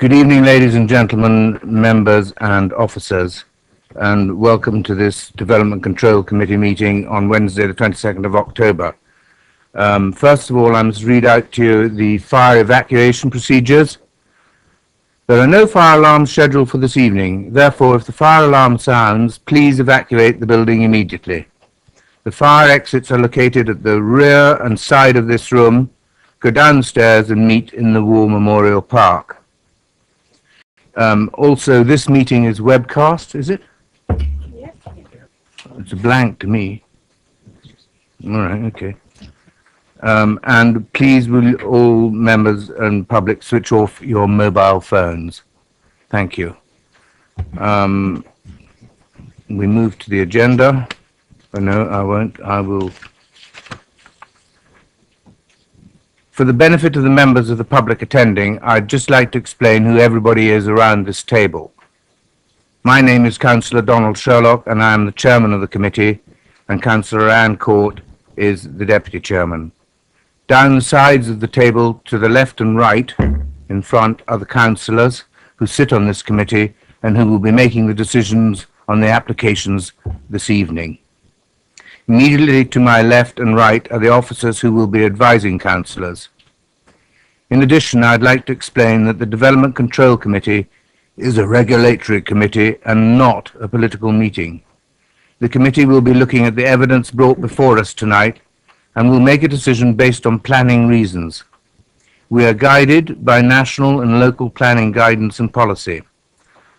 Good evening, ladies and gentlemen, members and officers, and welcome to this Development Control Committee meeting on Wednesday, the 22nd of October. First of all, I must read out to you the fire evacuation procedures. There are no fire alarms scheduled for this evening. Therefore, if the fire alarm sounds, please evacuate the building immediately. The fire exits are located at the rear and side of this room. Go downstairs and meet in the War Memorial Park. Also, this meeting is webcast, is it? Yes. It's a blank to me. All right, okay. And please will all members and public switch off your mobile phones. Thank you. We move to the agenda. Oh, no, I won't. I will. For the benefit of the members of the public attending, I'd just like to explain who everybody is around this table. My name is Councillor Donald Sherlock, and I am the chairman of the committee, and Councillor Anne Court is the deputy chairman. Down the sides of the table, to the left and right, in front, are the councillors who sit on this committee and who will be making the decisions on the applications this evening. Immediately to my left and right are the officers who will be advising councillors. In addition, I'd like to explain that the Development Control Committee is a regulatory committee and not a political meeting. The committee will be looking at the evidence brought before us tonight and will make a decision based on planning reasons. We are guided by national and local planning guidance and policy.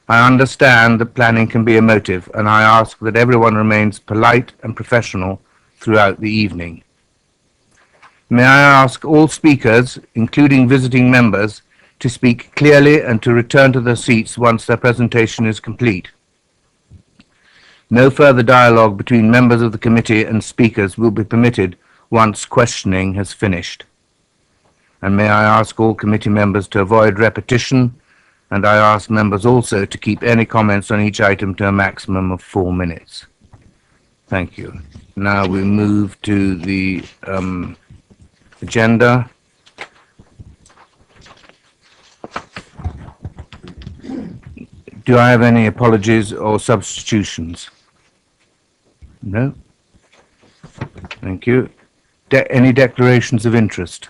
I understand that planning can be emotive, and I ask that everyone remains polite and professional throughout the evening. May I ask all speakers, including visiting members, to speak clearly and to return to their seats once their presentation is complete. No further dialogue between members of the committee and speakers will be permitted once questioning has finished. And may I ask all committee members to avoid repetition, and I ask members also to keep any comments on each item to a maximum of 4 minutes. Thank you. Now we move to the agenda. Do I have any apologies or substitutions? No? Thank you. Any declarations of interest?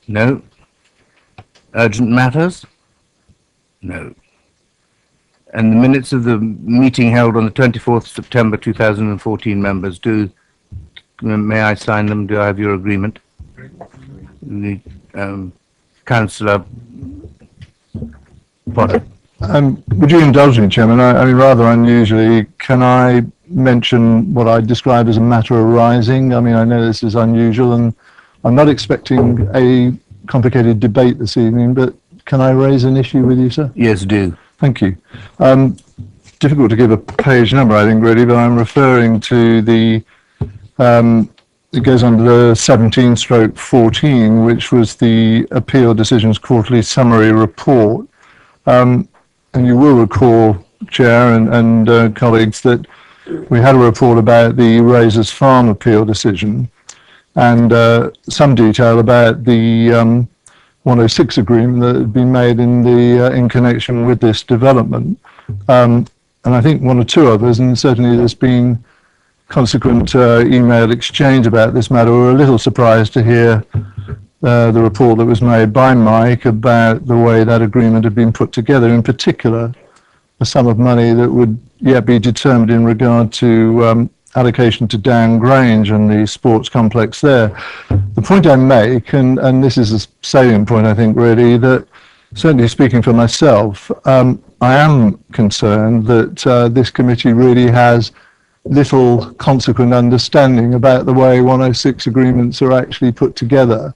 No? Urgent matters? No. And the minutes of the meeting held on the 24th September 2014, members, may I sign them? Do I have your agreement? The Councillor Potter. Would you indulge me, Chairman? I mean, rather unusually, can I mention what I describe as a matter arising? I mean, I know this is unusual, and I'm not expecting a complicated debate this evening, but can I raise an issue with you, sir? Yes, do. Thank you. Difficult to give a page number, I think, really, but I'm referring to the, it goes under the 17/14, which was the Appeal Decisions Quarterly Summary Report. And you will recall, Chair and colleagues, that we had a report about the Razors Farm appeal decision and some detail about the 106 agreement that had been made in connection with this development. And I think one or two others, and certainly there's been consequent email exchange about this matter. We're a little surprised to hear the report that was made by Mike about the way that agreement had been put together, in particular the sum of money that would yet be determined in regard to allocation to Down Grange and the sports complex there. The point I make, and this is a salient point, I think, really, that certainly speaking for myself, I am concerned that this committee really has little consequent understanding about the way 106 agreements are actually put together,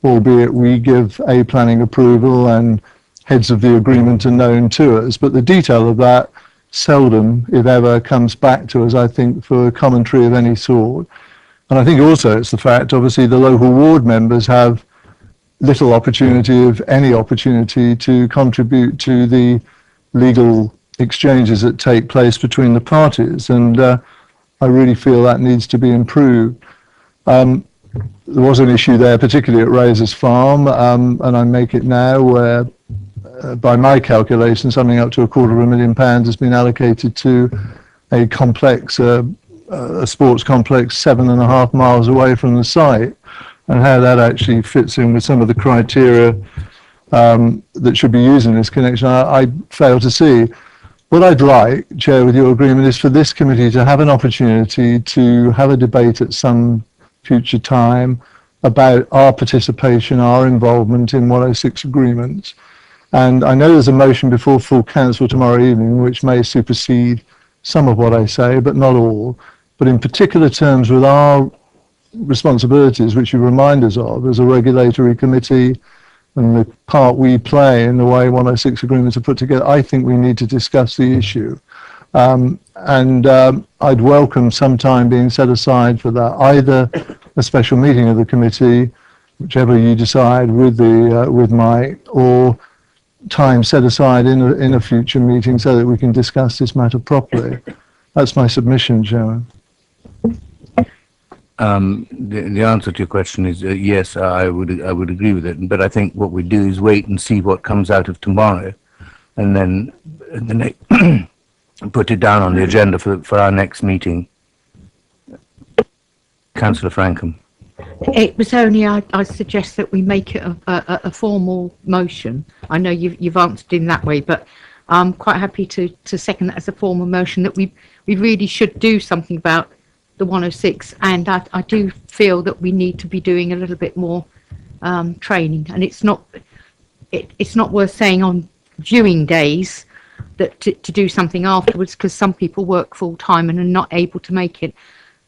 albeit we give a planning approval and heads of the agreement are known to us, but the detail of that seldom, if ever, comes back to us, I think, for commentary of any sort. And I think also it's the fact, obviously, the local ward members have little opportunity, if any opportunity, to contribute to the legal exchanges that take place between the parties. And I really feel that needs to be improved. There was an issue there, particularly at Razors Farm, and I make it now, where by my calculation, something up to £250,000 has been allocated to a complex, a sports complex 7.5 miles away from the site, and how that actually fits in with some of the criteria that should be used in this connection, I fail to see. What I'd like, Chair, with your agreement, is for this committee to have an opportunity to have a debate at some future time about our participation, our involvement in 106 agreements. And I know there's a motion before full council tomorrow evening which may supersede some of what I say, but not all. But in particular terms with our responsibilities, which you remind us of as a regulatory committee, and the part we play in the way 106 agreements are put together, I think we need to discuss the issue. I'd welcome some time being set aside for that, either a special meeting of the committee, whichever you decide with Mike, or time set aside in a future meeting so that we can discuss this matter properly. That's my submission, Chairman. The answer to your question is yes, I would agree with it. But I think what we do is wait and see what comes out of tomorrow, and then put it down on the agenda for our next meeting. Councillor Frankham. It was only I suggest that we make it a formal motion. I know you've answered in that way, but I'm quite happy to second that as a formal motion, that we really should do something about the 106, and I do feel that we need to be doing a little bit more training, and it's not worth saying on viewing days that to do something afterwards, because some people work full time and are not able to make it.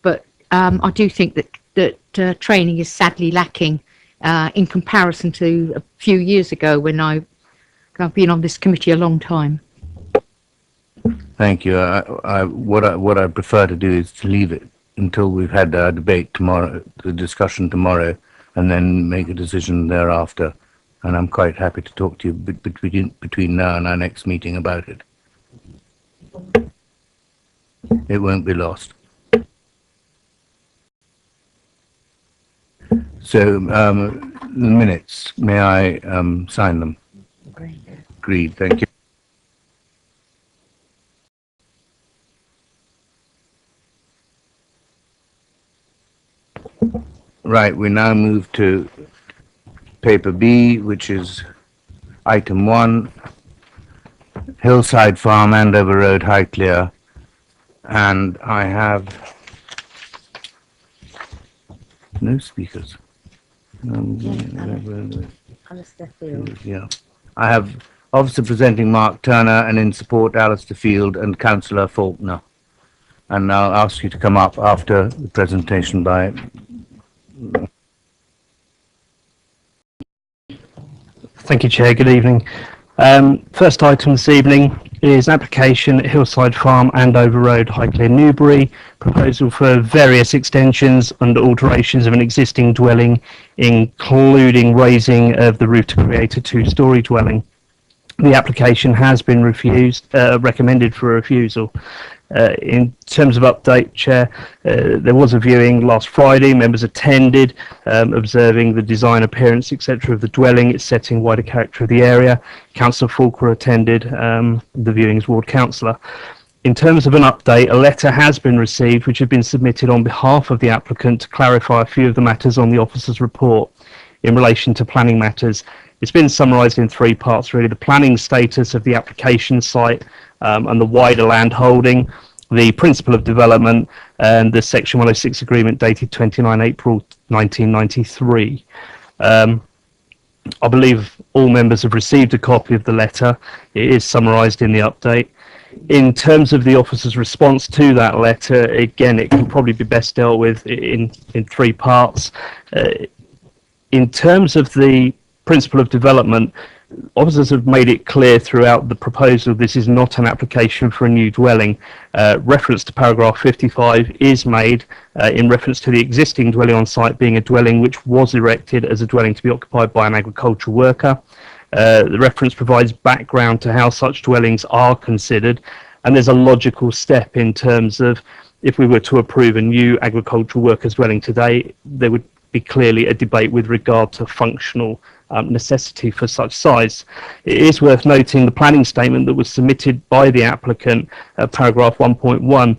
But I do think that training is sadly lacking in comparison to a few years ago when I've been on this committee a long time. Thank you. What I prefer to do is to leave it until we've had our debate tomorrow, the discussion tomorrow, and then make a decision thereafter. And I'm quite happy to talk to you between now and our next meeting about it. It won't be lost. So, the minutes, may I sign them? Agreed, thank you. Right, we now move to paper B, which is item 1, Hillside Farm, Andover Road, Highclere, and I have no speakers. Yeah, I have Officer presenting Mark Turner, and in support Alistair Field and Councillor Faulkner. And I'll ask you to come up after the presentation by Thank you, Chair. Good evening. First item this evening is an application at Hillside Farm, Andover Road, Highclere, Newbury. Proposal for various extensions and alterations of an existing dwelling, including raising of the roof to create a two-storey dwelling. The application has been recommended for refusal. In terms of update, Chair, there was a viewing last Friday. Members attended, observing the design, appearance, etc. of the dwelling, its setting, wider character of the area. Councillor Faulkner attended the viewing as ward councillor. In terms of an update, a letter has been received which had been submitted on behalf of the applicant to clarify a few of the matters on the officer's report in relation to planning matters. It's been summarised in 3 parts, really: the planning status of the application site and the wider land holding, the principle of development, and the Section 106 agreement dated 29 April 1993. I believe all members have received a copy of the letter. It is summarised in the update. In terms of the officer's response to that letter, again, it can probably be best dealt with in 3 parts. In terms of the principle of development, officers have made it clear throughout the proposal this is not an application for a new dwelling. Reference to paragraph 55 is made in reference to the existing dwelling on site being a dwelling which was erected as a dwelling to be occupied by an agricultural worker. The reference provides background to how such dwellings are considered, and there's a logical step in terms of if we were to approve a new agricultural workers dwelling today, there would be clearly a debate with regard to functional necessity for such size. It is worth noting the planning statement that was submitted by the applicant, paragraph 1.1,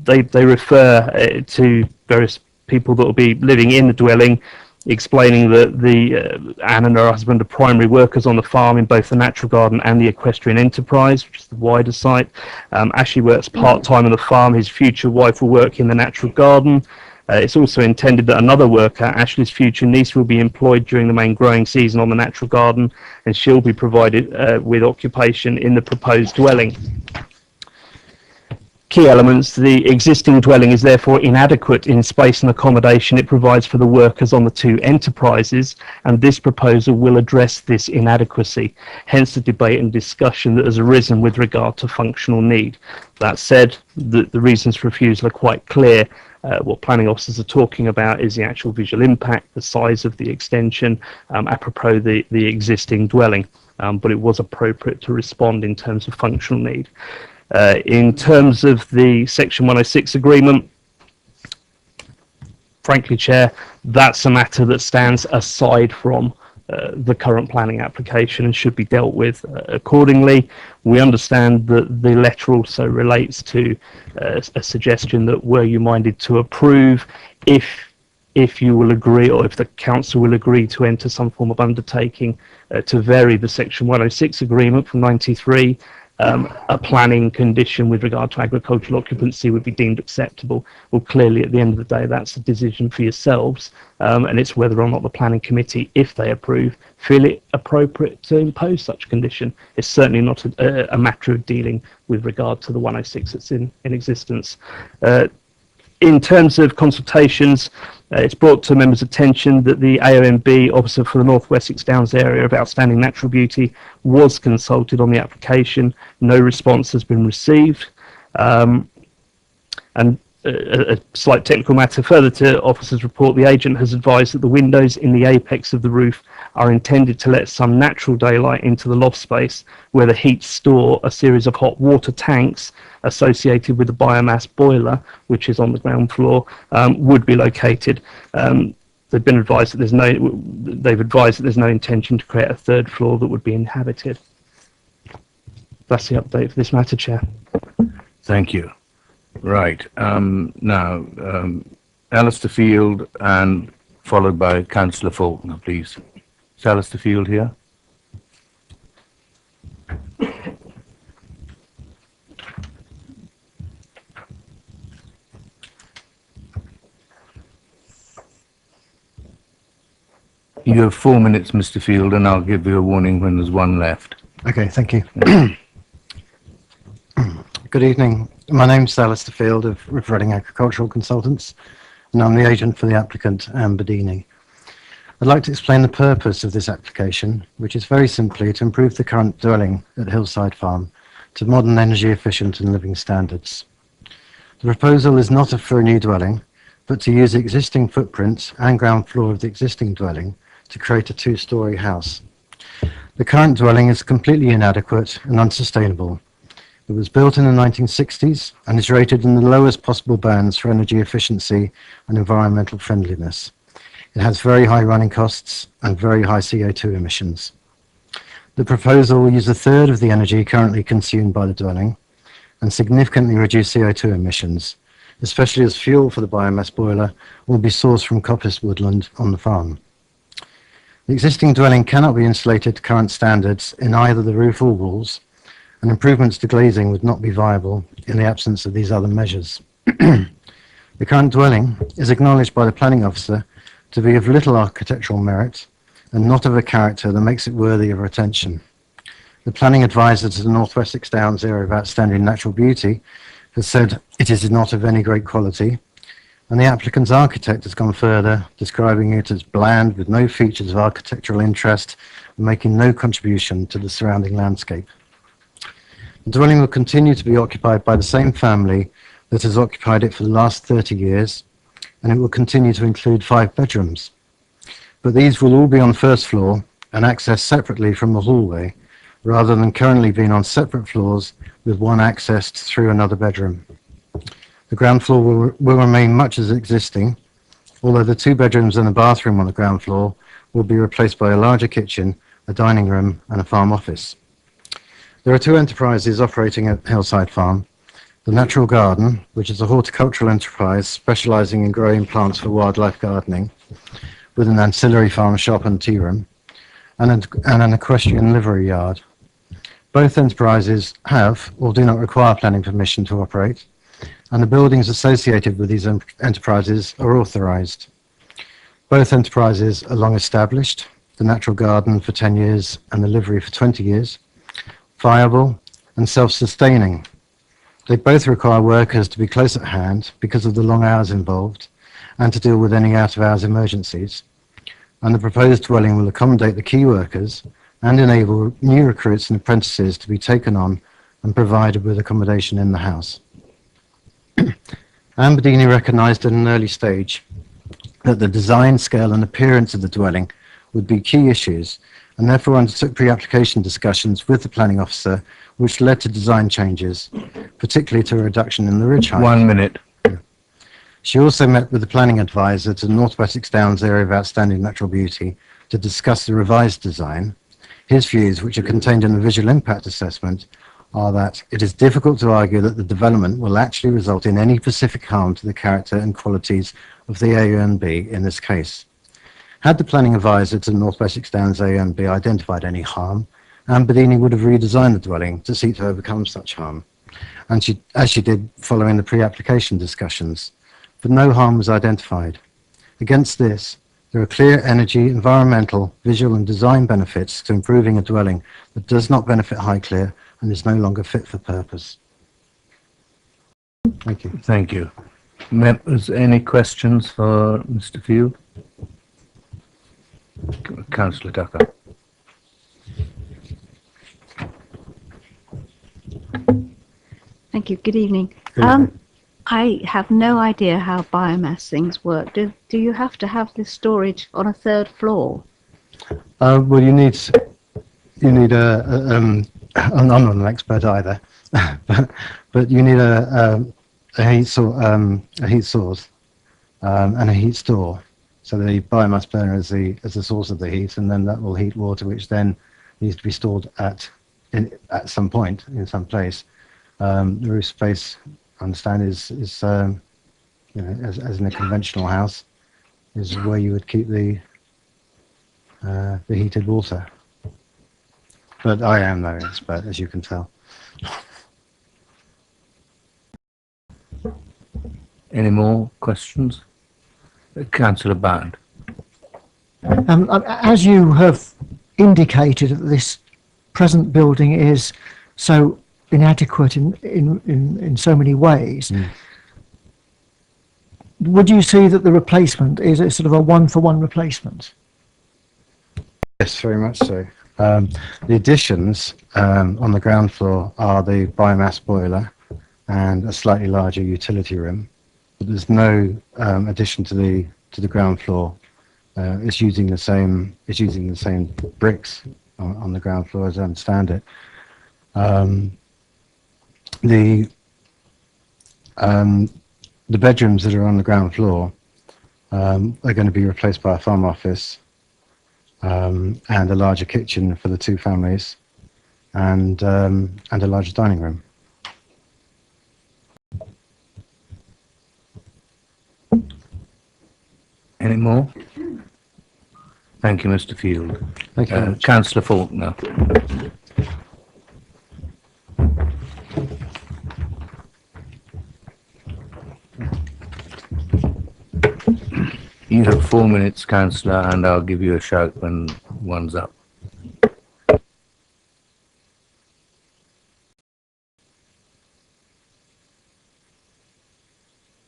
they refer to various people that will be living in the dwelling, explaining that Anne and her husband are primary workers on the farm in both the natural garden and the equestrian enterprise, which is the wider site. Ashley works part-time on the farm. His future wife will work in the natural garden. It's also intended that another worker, Ashley's future niece, will be employed during the main growing season on the natural garden, and she'll be provided with occupation in the proposed dwelling. Key elements: the existing dwelling is therefore inadequate in space and accommodation it provides for the workers on the two enterprises, and this proposal will address this inadequacy, hence the debate and discussion that has arisen with regard to functional need. That said, the reasons for refusal are quite clear. What planning officers are talking about is the actual visual impact, the size of the extension, apropos the existing dwelling, but it was appropriate to respond in terms of functional need. In terms of the Section 106 agreement, frankly, Chair, that's a matter that stands aside from the current planning application and should be dealt with accordingly. We understand that the letter also relates to a suggestion that were you minded to approve, if you will agree, or if the council will agree to enter some form of undertaking to vary the Section 106 agreement from 93, a planning condition with regard to agricultural occupancy would be deemed acceptable. Well, clearly, at the end of the day, that's a decision for yourselves, and it's whether or not the planning committee, if they approve, feel it appropriate to impose such condition. It's certainly not a matter of dealing with regard to the 106 that's in existence. In terms of consultations, it's brought to members' attention that the AONB officer for the North Wessex Downs area of outstanding natural beauty was consulted on the application. No response has been received. And a slight technical matter further to officer's report, the agent has advised that the windows in the apex of the roof are intended to let some natural daylight into the loft space where the heat store a series of hot water tanks associated with the biomass boiler, which is on the ground floor, would be located. They've been advised that there's no intention to create a third floor that would be inhabited. That's the update for this matter, Chair. Thank you. Right. Now, Alistair Field, and followed by Councillor Faulkner, please. Is Alistair Field here? You have 4 minutes, Mr. Field, and I'll give you a warning when there's one left. Okay, thank you. Good evening. My name's Alistair Field of Reading Agricultural Consultants, and I'm the agent for the applicant, Anne Bedini. I'd like to explain the purpose of this application, which is very simply to improve the current dwelling at Hillside Farm to modern, energy efficient and living standards. The proposal is not for a new dwelling, but to use the existing footprints and ground floor of the existing dwelling to create a two-storey house. The current dwelling is completely inadequate and unsustainable. It was built in the 1960s and is rated in the lowest possible bands for energy efficiency and environmental friendliness. It has very high running costs and very high CO2 emissions. The proposal will use a third of the energy currently consumed by the dwelling and significantly reduce CO2 emissions, especially as fuel for the biomass boiler will be sourced from coppice woodland on the farm. The existing dwelling cannot be insulated to current standards in either the roof or walls, and improvements to glazing would not be viable in the absence of these other measures. The current dwelling is acknowledged by the planning officer to be of little architectural merit and not of a character that makes it worthy of attention. The planning advisor to the North Wessex Downs area of outstanding natural beauty has said it is not of any great quality, and the applicant's architect has gone further, describing it as bland with no features of architectural interest and making no contribution to the surrounding landscape. The dwelling will continue to be occupied by the same family that has occupied it for the last 30 years, and it will continue to include 5 bedrooms. But these will all be on first floor and accessed separately from the hallway, rather than currently being on separate floors with one accessed through another bedroom. The ground floor will remain much as existing, although the 2 bedrooms and the bathroom on the ground floor will be replaced by a larger kitchen, a dining room and a farm office. There are two enterprises operating at Hillside Farm. The Natural Garden, which is a horticultural enterprise specialising in growing plants for wildlife gardening, with an ancillary farm shop and tea room, and an equestrian livery yard. Both enterprises have or do not require planning permission to operate, and the buildings associated with these enterprises are authorised. Both enterprises are long established, the Natural Garden for 10 years and the livery for 20 years, viable and self-sustaining. They both require workers to be close at hand because of the long hours involved and to deal with any out-of-hours emergencies. And the proposed dwelling will accommodate the key workers and enable new recruits and apprentices to be taken on and provided with accommodation in the house. Ambedini recognised at an early stage that the design, scale and appearance of the dwelling would be key issues, and therefore undertook pre-application discussions with the planning officer, which led to design changes, particularly to a reduction in the ridge height. 1 minute. She also met with the planning advisor to the North Wessex Downs Area of Outstanding Natural Beauty to discuss the revised design. His views, which are contained in the visual impact assessment, are that it is difficult to argue that the development will actually result in any specific harm to the character and qualities of the AUNB in this case. Had the planning advisor to the North Wessex Downs AUNB identified any harm, Ambedini would have redesigned the dwelling to seek to overcome such harm, and as she did following the pre-application discussions. But no harm was identified. Against this, there are clear energy, environmental, visual and design benefits to improving a dwelling that does not benefit Highclere and is no longer fit for purpose. Thank you. Thank you. Members, any questions for Mr. Field? Councillor Tucker. Thank you. Good evening. Good evening. I have no idea how biomass things work. Do you have to have this storage on a third floor? Well, you need I'm not an expert either, but you need a heat source and a heat store. So the biomass burner is the source of the heat, and then that will heat water, which then needs to be stored at some point in some place. The roof space, I understand, is you know, as in a conventional house, is where you would keep the heated water. But I am no expert, as you can tell. Any more questions? Councillor Band. As you have indicated, that this present building is so inadequate in so many ways. Would you see that the replacement is a sort of a one-for-one replacement? Yes, very much so. The additions on the ground floor are the biomass boiler and a slightly larger utility room, but there's no addition to the ground floor. It's using the same bricks on the ground floor, as I understand it. The bedrooms that are on the ground floor are going to be replaced by a farm office and a larger kitchen for the two families, and a larger dining room. Any more? Thank you, Mr. Field. Thank you very much. Councillor Faulkner. You have 4 minutes, Councillor, and I'll give you a shout when one's up.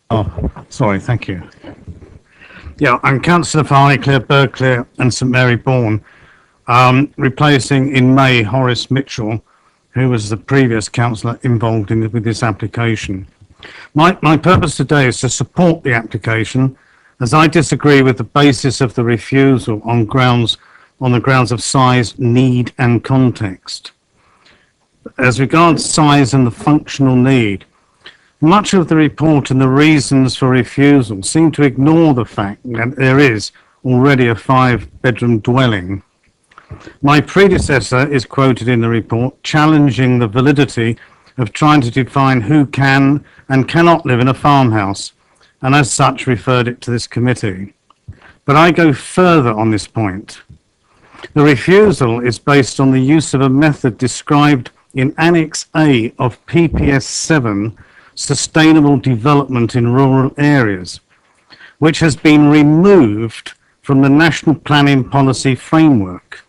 Oh, sorry, thank you. Yeah, I'm Councillor for Highclere, Burghclere and St Mary Bourne, replacing in May Horace Mitchell, who was the previous councillor involved with this application. My purpose today is to support the application, as I disagree with the basis of the refusal on the grounds of size, need and context. As regards size and the functional need, much of the report and the reasons for refusal seem to ignore the fact that there is already a 5-bedroom dwelling. My predecessor is quoted in the report challenging the validity of trying to define who can and cannot live in a farmhouse, and as such referred it to this committee. But I go further on this point. The refusal is based on the use of a method described in Annex A of PPS 7, Sustainable Development in Rural Areas, which has been removed from the National Planning Policy Framework.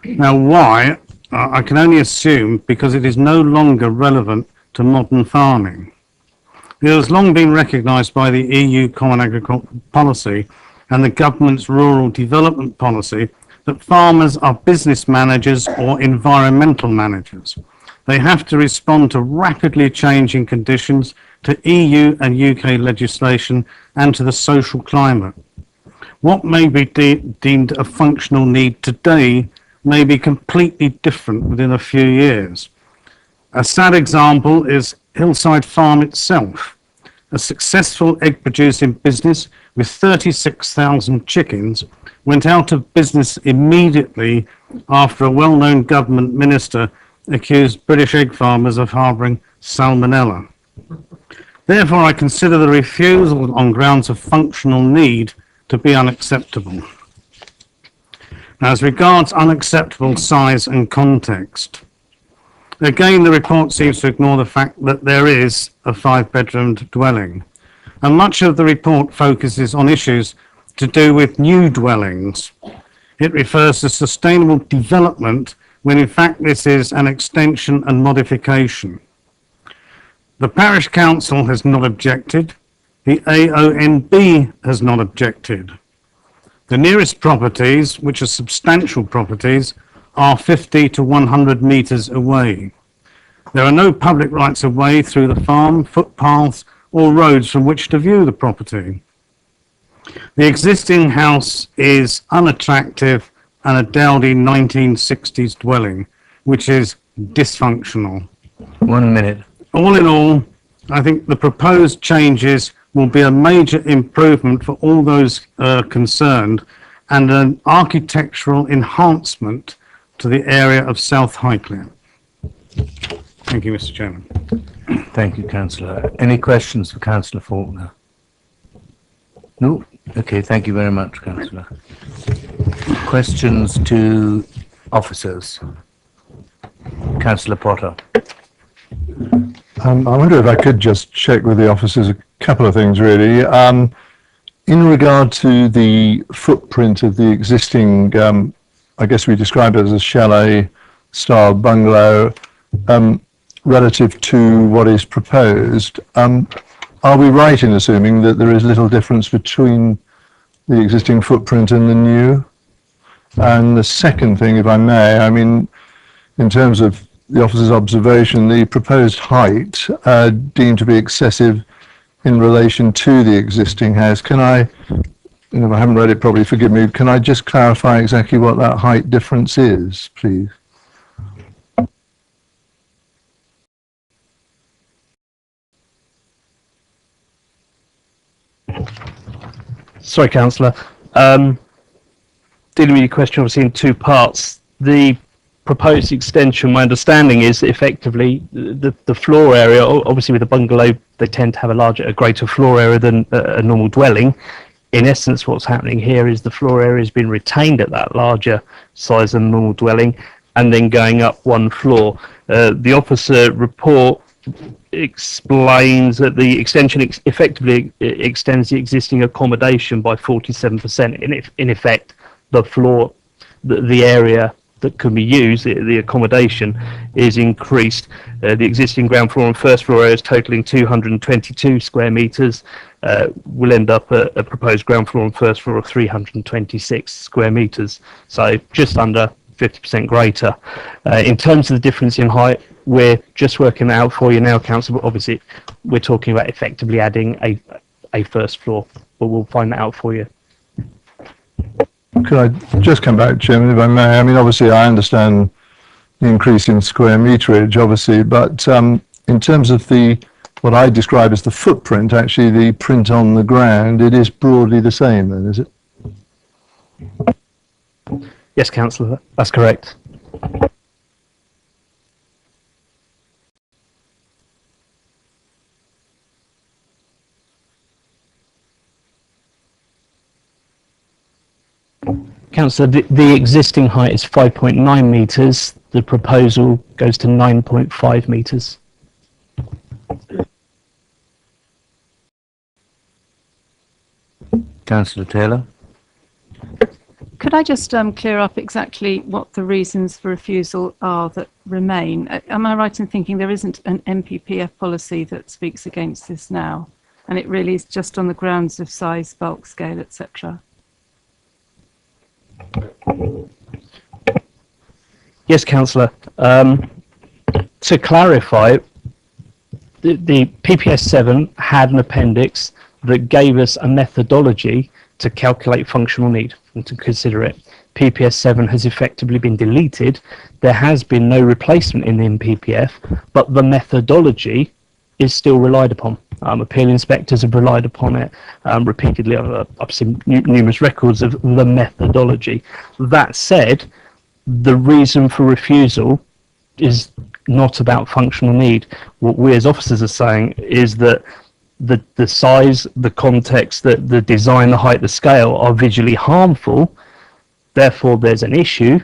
Now, why? I can only assume because it is no longer relevant to modern farming. It has long been recognised by the EU Common Agricultural Policy and the government's rural development policy that farmers are business managers or environmental managers. They have to respond to rapidly changing conditions, to EU and UK legislation, and to the social climate. What may be deemed a functional need today may be completely different within a few years. A sad example is Hillside Farm itself, a successful egg-producing business with 36,000 chickens, went out of business immediately after a well-known government minister accused British egg farmers of harbouring salmonella. Therefore, I consider the refusal on grounds of functional need to be unacceptable. Now, as regards unacceptable size and context, again, the report seems to ignore the fact that there is a 5-bedroomed dwelling, and much of the report focuses on issues to do with new dwellings. It refers to sustainable development when in fact this is an extension and modification. The Parish Council has not objected. The AONB has not objected. The nearest properties, which are substantial properties, are 50 to 100 metres away. There are no public rights of way through the farm, footpaths or roads from which to view the property. The existing house is unattractive and a dowdy 1960s dwelling, which is dysfunctional. 1 minute. All in all, I think the proposed changes will be a major improvement for all those concerned and an architectural enhancement to the area of South Highclere. Thank you, Mr. Chairman. Thank you, Councillor. Any questions for Councillor Faulkner? No? Okay, thank you very much, Councillor. Questions to officers? Councillor Potter. I wonder if I could just check with the officers a couple of things, really. In regard to the footprint of the existing, I guess we describe it as a chalet-style bungalow, relative to what is proposed, are we right in assuming that there is little difference between the existing footprint and the new? And the second thing, if I may, I mean, in terms of the officer's observation, the proposed height deemed to be excessive in relation to the existing house. Can I, if I haven't read it properly, forgive me, can I just clarify exactly what that height difference is, please? Sorry, Councillor. Dealing with your question obviously in two parts. The proposed extension, my understanding is that effectively the floor area, obviously with a bungalow, they tend to have a greater floor area than a normal dwelling. In essence, what's happening here is the floor area has been retained at that larger size than normal dwelling and then going up one floor. The officer report explains that the extension effectively extends the existing accommodation by 47%. In effect, the floor, the area that can be used, the accommodation, is increased. The existing ground floor and first floor areas totaling 222 square metres will end up a proposed ground floor and first floor of 326 square metres, so just under 50% greater. In terms of the difference in height, we're just working that out for you now, Councillor, but obviously we're talking about effectively adding a first floor, but we'll find that out for you. Could I just come back, Chairman, if I may? I mean, obviously, I understand the increase in square meterage, obviously, but in terms of what I describe as the footprint, actually the print on the ground, it is broadly the same then, is it? Yes, Councillor, that's correct. Councillor, the existing height is 5.9 metres. The proposal goes to 9.5 metres. Councillor Taylor? Could I just clear up exactly what the reasons for refusal are that remain? Am I right in thinking there isn't an MPPF policy that speaks against this now, and it really is just on the grounds of size, bulk, scale, etc.? Yes, Councillor. To clarify, the PPS 7 had an appendix that gave us a methodology to calculate functional need and to consider it. PPS 7 has effectively been deleted. There has been no replacement in the MPPF, but the methodology is still relied upon. Appeal inspectors have relied upon it repeatedly. I've seen numerous records of the methodology. That said, the reason for refusal is not about functional need. What we as officers are saying is that the size, the context, the design, the height, the scale are visually harmful, therefore there's an issue,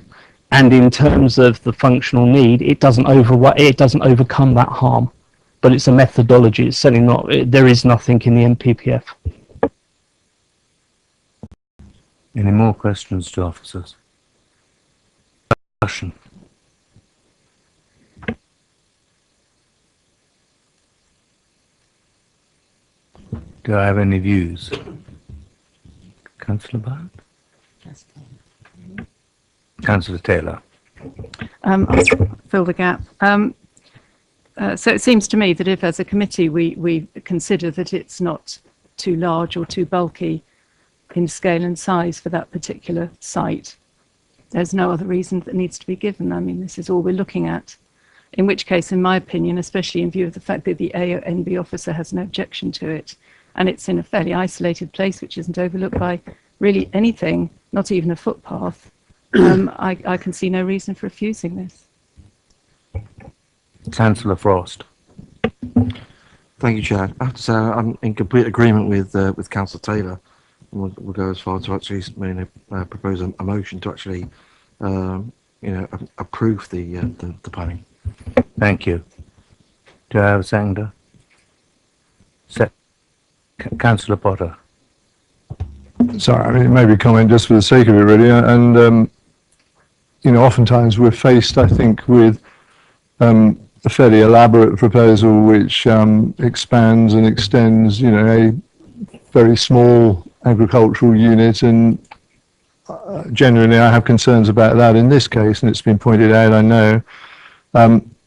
and in terms of the functional need, it doesn't overcome that harm. But it's a methodology, it's certainly not, there is nothing in the MPPF. Any more questions to officers? Discussion. Do I have any views? Councillor Bart? Councillor Taylor? I'll fill the gap. So it seems to me that if as a committee we consider that it's not too large or too bulky in scale and size for that particular site, there's no other reason that needs to be given. I mean, this is all we're looking at. In which case, in my opinion, especially in view of the fact that the AONB officer has no objection to it, and it's in a fairly isolated place which isn't overlooked by really anything, not even a footpath, I can see no reason for refusing this. Councillor Frost? Thank you, Chair. I have to say I'm in complete agreement with Councillor Taylor. We'll go as far to actually propose a motion to actually approve the planning. Thank you. Do I have a seconder? Councillor Potter? Sorry, I mean, maybe comment just for the sake of it, really. And, oftentimes we're faced, I think, with a fairly elaborate proposal which expands and extends, a very small agricultural unit, and genuinely I have concerns about that in this case, and it's been pointed out, I know.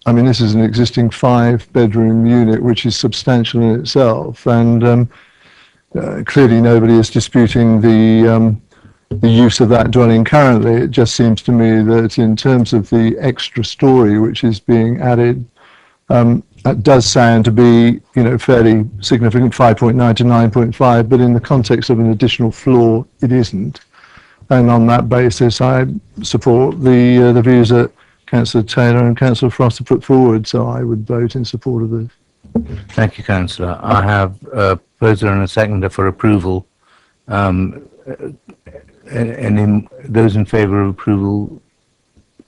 I mean, this is an existing 5-bedroom unit which is substantial in itself, and clearly nobody is disputing the use of that dwelling currently. It just seems to me that in terms of the extra story which is being added, that does sound to be, fairly significant, 5.9 to 9.5, but in the context of an additional floor, it isn't. And on that basis, I support the views that Councillor Taylor and Councillor Frost have put forward, so I would vote in support of this. Thank you, Councillor. I have a proposer and a seconder for approval. And those in favour of approval,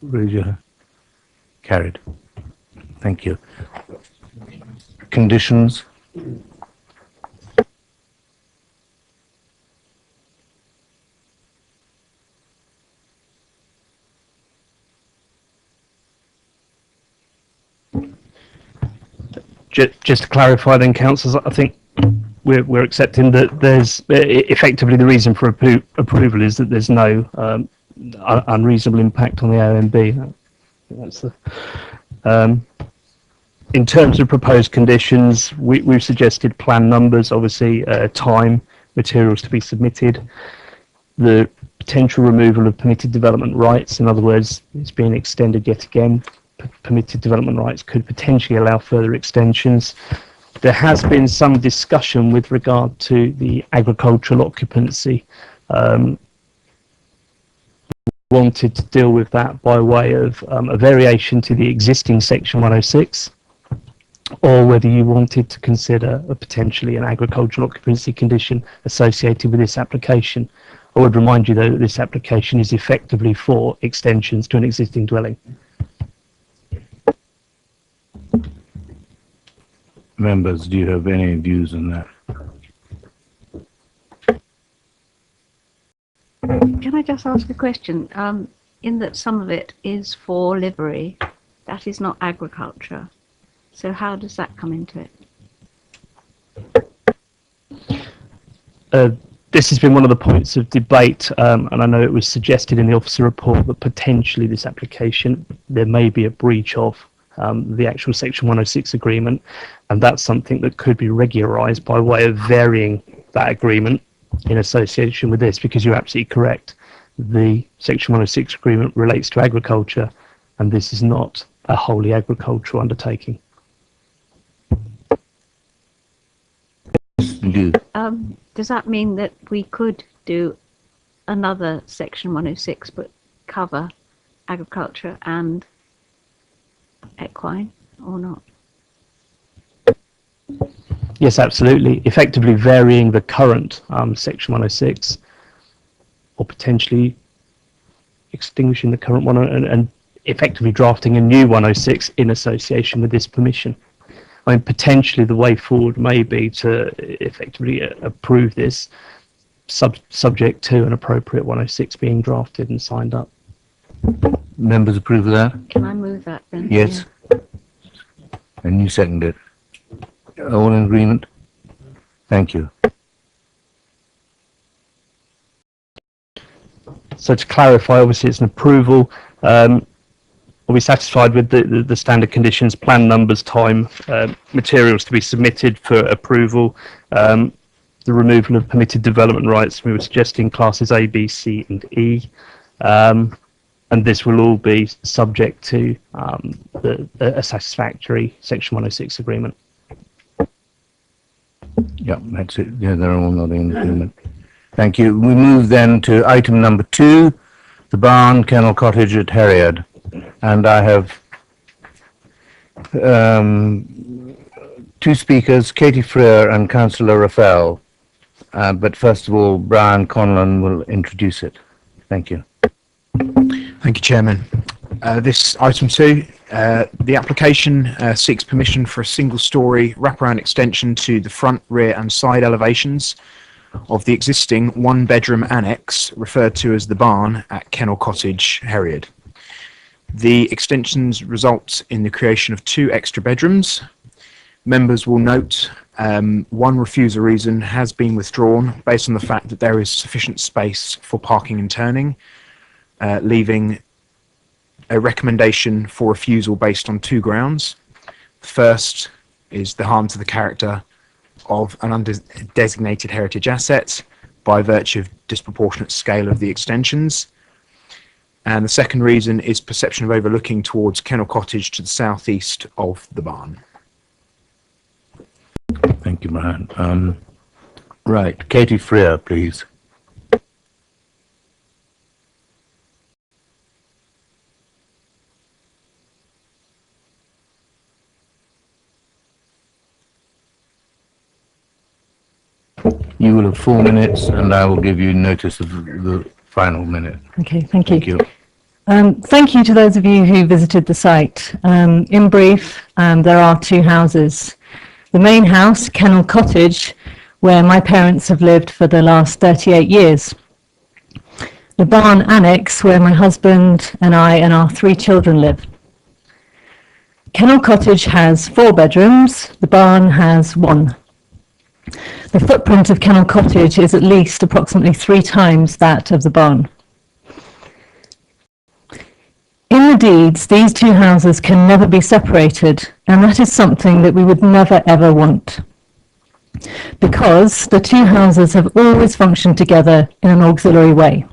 raise your hand. Carried. Thank you. Conditions? Just to clarify then, councillors, I think we're accepting that there's effectively the reason for approval is that there's no unreasonable impact on the OMB. That's the, in terms of proposed conditions, we've suggested plan numbers, obviously time, materials to be submitted, the potential removal of permitted development rights. In other words, it's being extended yet again. Permitted development rights could potentially allow further extensions. There has been some discussion with regard to the agricultural occupancy. wanted to deal with that by way of a variation to the existing section 106, or whether you wanted to consider potentially an agricultural occupancy condition associated with this application. I would remind you though that this application is effectively for extensions to an existing dwelling. Members, do you have any views on that? Can I just ask a question? In that some of it is for livery, that is not agriculture. So how does that come into it? This has been one of the points of debate, and I know it was suggested in the officer report that potentially this application, there may be a breach of the actual section 106 agreement, and that's something that could be regularised by way of varying that agreement in association with this, because you're absolutely correct. The section 106 agreement relates to agriculture, and this is not a wholly agricultural undertaking. Does that mean that we could do another section 106 but cover agriculture and equine or not? Yes, absolutely. Effectively varying the current section 106, or potentially extinguishing the current one and effectively drafting a new 106 in association with this permission. I mean, potentially the way forward may be to effectively approve this subject to an appropriate 106 being drafted and signed up. Members approve of that? Can I move that then? Yes. And you second it. All in agreement? Thank you. So to clarify, obviously it's an approval. Are we satisfied with the standard conditions, plan numbers, time, materials to be submitted for approval, the removal of permitted development rights? We were suggesting classes A, B, C and E, and this will all be subject to a satisfactory section 106 agreement. Yeah, that's it. Yeah, they're all not in agreement. Thank you. We move then to item number 2, the barn, kennel cottage at Herriard. And I have 2 speakers, Katie Freer and Councillor Raphael. But first of all, Brian Conlon will introduce it. Thank you. Thank you, Chairman. This item 2, the application seeks permission for a single-storey wraparound extension to the front, rear and side elevations of the existing 1-bedroom annex referred to as the barn at Kennel Cottage, Herriard. The extensions result in the creation of 2 extra bedrooms. Members will note one refusal reason has been withdrawn based on the fact that there is sufficient space for parking and turning, leaving a recommendation for refusal based on 2 grounds. The first is the harm to the character of an undesignated heritage asset by virtue of disproportionate scale of the extensions. And the second reason is perception of overlooking towards Kennel Cottage to the southeast of the barn. Thank you, Brian. Right, Katie Freer, please. You will have 4 minutes, and I will give you notice of the final minute. Okay, thank you. Thank you. Thank you to those of you who visited the site. In brief, there are 2 houses. The main house, Kennel Cottage, where my parents have lived for the last 38 years. The barn annex, where my husband and I and our 3 children live. Kennel Cottage has 4 bedrooms, the barn has 1. The footprint of Kennel Cottage is at least approximately 3 times that of the barn. In the deeds, these 2 houses can never be separated, and that is something that we would never ever want, because the 2 houses have always functioned together in an auxiliary way.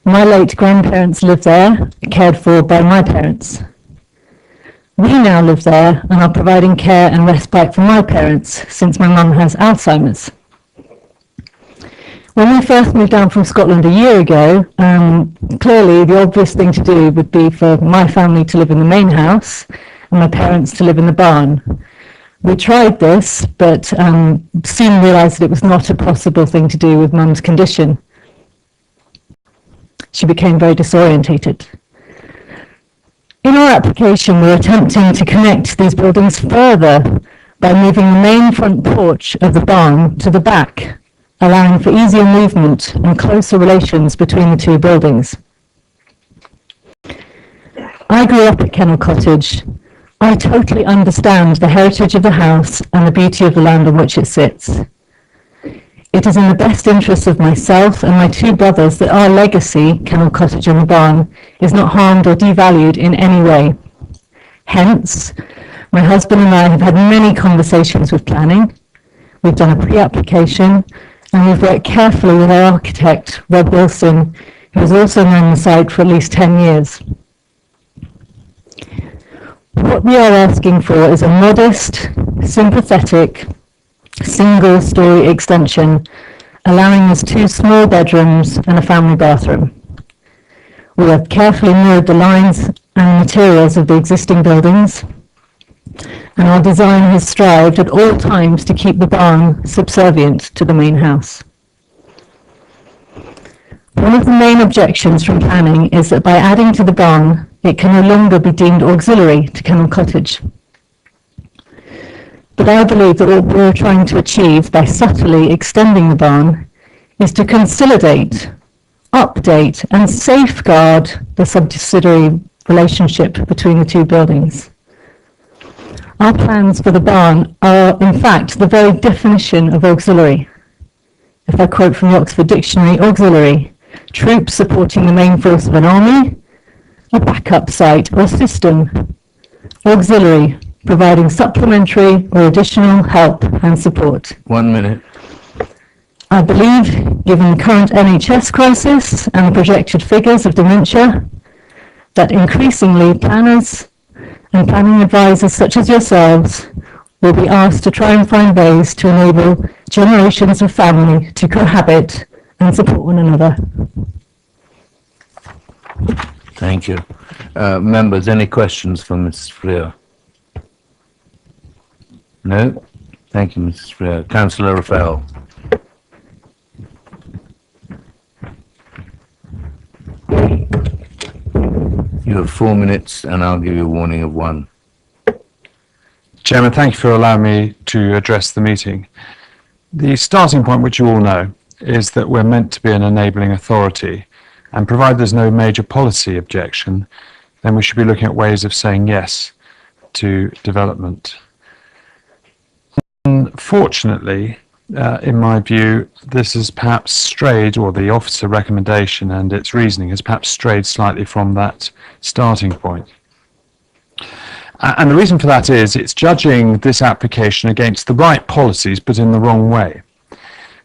My late grandparents lived there, cared for by my parents. We now live there and are providing care and respite for my parents since my mum has Alzheimer's. When we first moved down from Scotland a year ago, clearly the obvious thing to do would be for my family to live in the main house and my parents to live in the barn. We tried this, but soon realised that it was not a possible thing to do with Mum's condition. She became very disorientated. In our application, we're attempting to connect these buildings further by moving the main front porch of the barn to the back, allowing for easier movement and closer relations between the two buildings. I grew up at Kennel Cottage. I totally understand the heritage of the house and the beauty of the land on which it sits. It is in the best interests of myself and my two brothers that our legacy, Kennel Cottage and the barn, is not harmed or devalued in any way. Hence, my husband and I have had many conversations with planning. We've done a pre-application and we've worked carefully with our architect, Rob Wilson, who has also known the site for at least 10 years. What we are asking for is a modest, sympathetic, single-storey extension, allowing us 2 small bedrooms and a family bathroom. We have carefully mirrored the lines and materials of the existing buildings, and our design has strived at all times to keep the barn subservient to the main house. One of the main objections from planning is that by adding to the barn, it can no longer be deemed auxiliary to Kennel Cottage. But I believe that what we're trying to achieve by subtly extending the barn is to consolidate, update and safeguard the subsidiary relationship between the two buildings. Our plans for the barn are, in fact, the very definition of auxiliary. If I quote from the Oxford Dictionary, auxiliary, troops supporting the main force of an army, a backup site or system. Auxiliary, providing supplementary or additional help and support. 1 minute. I believe, given the current NHS crisis and the projected figures of dementia, that increasingly planners and planning advisors such as yourselves will be asked to try and find ways to enable generations of family to cohabit and support one another. Thank you. Members, any questions for Mrs. Freer? No? Thank you, Mrs. Freer. Councillor Raphael. You have 4 minutes and I'll give you a warning of 1. Chairman, thank you for allowing me to address the meeting. The starting point, which you all know, is that we're meant to be an enabling authority, and provided there's no major policy objection, then we should be looking at ways of saying yes to development. Unfortunately, in my view, this has perhaps strayed, or the officer recommendation and its reasoning has perhaps strayed slightly from that starting point. And the reason for that is it's judging this application against the right policies but in the wrong way.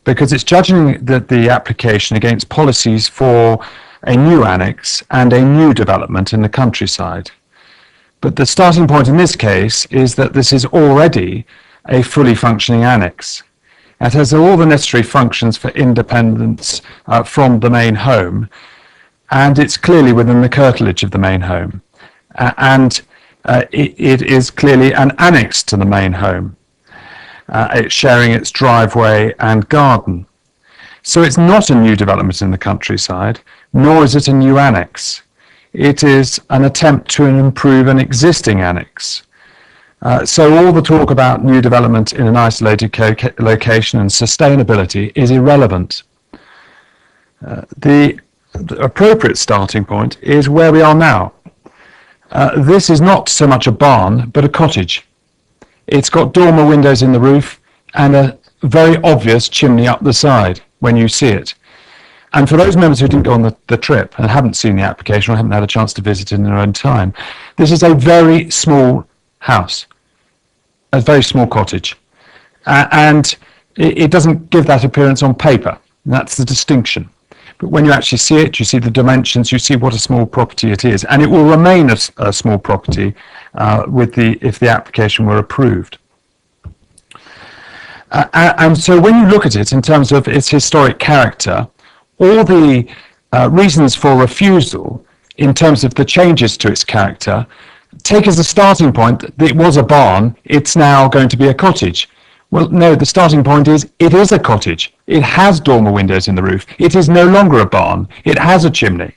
Because it's judging the application against policies for a new annex and a new development in the countryside. But the starting point in this case is that this is already a fully functioning annex. It has all the necessary functions for independence from the main home, and it's clearly within the curtilage of the main home. It is clearly an annex to the main home. It's sharing its driveway and garden. So it's not a new development in the countryside, nor is it a new annex. It is an attempt to improve an existing annex. So all the talk about new development in an isolated location and sustainability is irrelevant. The appropriate starting point is where we are now. This is not so much a barn, but a cottage. It's got dormer windows in the roof and a very obvious chimney up the side when you see it. And for those members who didn't go on the trip and haven't seen the application or haven't had a chance to visit in their own time, this is a very small house, a very small cottage. And it doesn't give that appearance on paper. That's the distinction. But when you actually see it, you see the dimensions, you see what a small property it is. And it will remain a small property if the application were approved. And so when you look at it in terms of its historic character, all the reasons for refusal in terms of the changes to its character take as a starting point that it was a barn, it's now going to be a cottage. Well, no, the starting point is it is a cottage. It has dormer windows in the roof. It is no longer a barn. It has a chimney.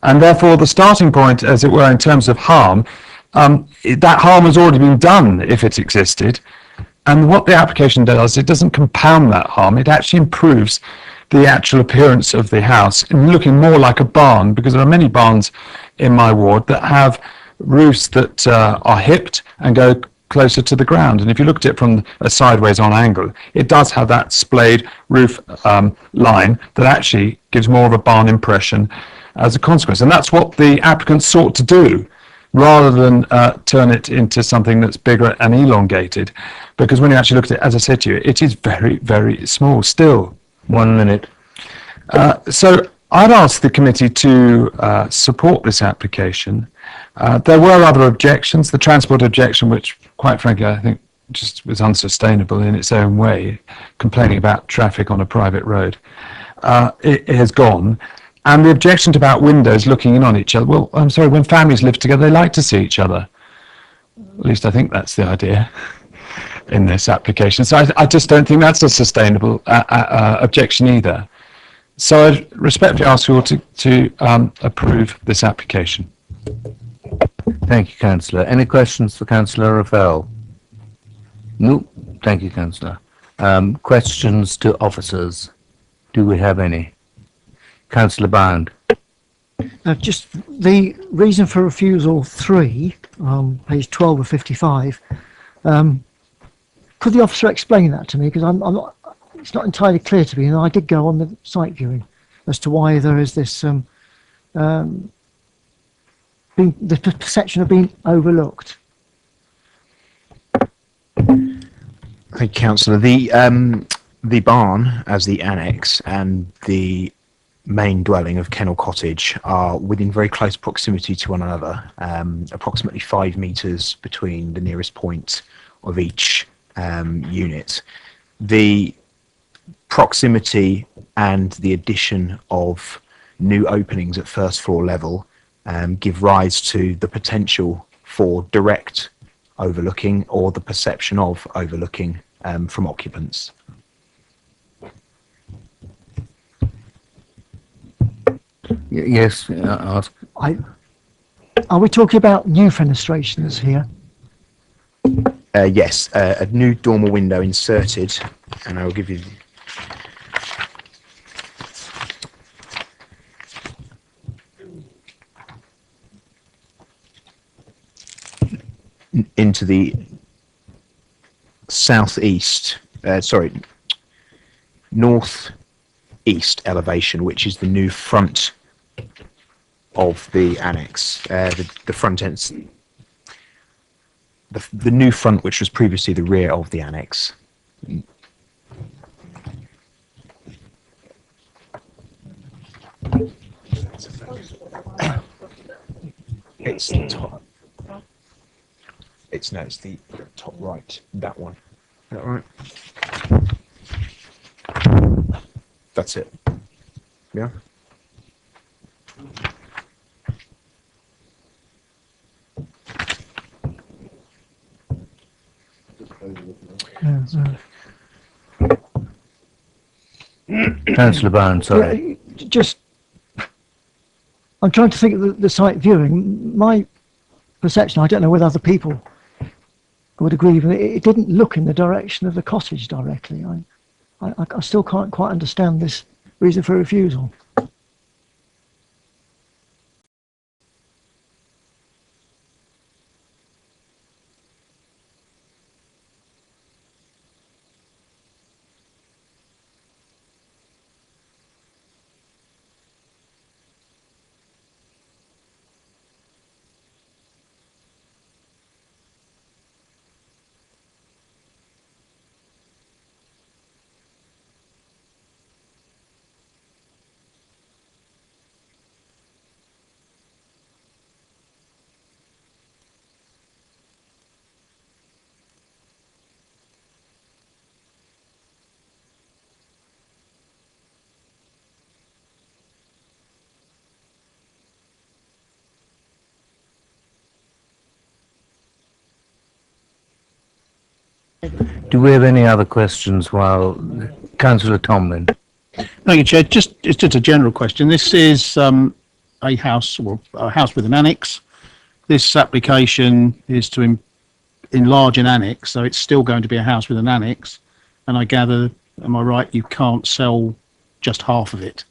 And therefore, the starting point, as it were, in terms of harm, that harm has already been done if it existed. And what the application does, it doesn't compound that harm. It actually improves the actual appearance of the house, looking more like a barn, because there are many barns in my ward that have roofs that are hipped and go closer to the ground. And if you look at it from a sideways on angle, it does have that splayed roof line that actually gives more of a barn impression as a consequence. And that's what the applicant sought to do, rather than turn it into something that's bigger and elongated. Because when you actually look at it, as I said to you, it is very, very small still. 1 minute. So I'd ask the committee to support this application. There were other objections. The transport objection, which quite frankly I think just was unsustainable in its own way, complaining about traffic on a private road, it has gone. And the objection about windows looking in on each other, well, I'm sorry, when families live together, they like to see each other. At least I think that's the idea in this application. So I just don't think that's a sustainable objection either. So I respectfully ask you all to approve this application. Thank you, Councillor. Any questions for Councillor Raffel? No. Thank you, Councillor. Questions to officers? Do we have any? Councillor Bound. Just the reason for refusal 3, page 12 of 55. Could the officer explain that to me? Because I'm not, it's not entirely clear to me, and I did go on the site viewing as to why there is this the perception of being overlooked. Thank you, Councillor. The barn as the annex and the main dwelling of Kennel Cottage are within very close proximity to one another, approximately 5 metres between the nearest point of each unit. The proximity and the addition of new openings at first floor level give rise to the potential for direct overlooking or the perception of overlooking from occupants. Yes, ask. Are we talking about new fenestrations here? Yes, a new dormer window inserted, and I will give you into the southeast, northeast elevation, which is the new front of the annex, the front end, the new front, which was previously the rear of the annex. It's the top. It's the top right. That one. Is that right? That's it. Yeah. Councillor Bound, sorry. Just, I'm trying to think of the site viewing. My perception, I don't know whether other people would agree, but it didn't look in the direction of the cottage directly. I still can't quite understand this reason for refusal. Do we have any other questions while Councillor Tomlin? Thank you, Chair. It's just a general question. This is a house or a house with an annex. This application is to enlarge an annex, so it's still going to be a house with an annex. And I gather, am I right, you can't sell just half of it?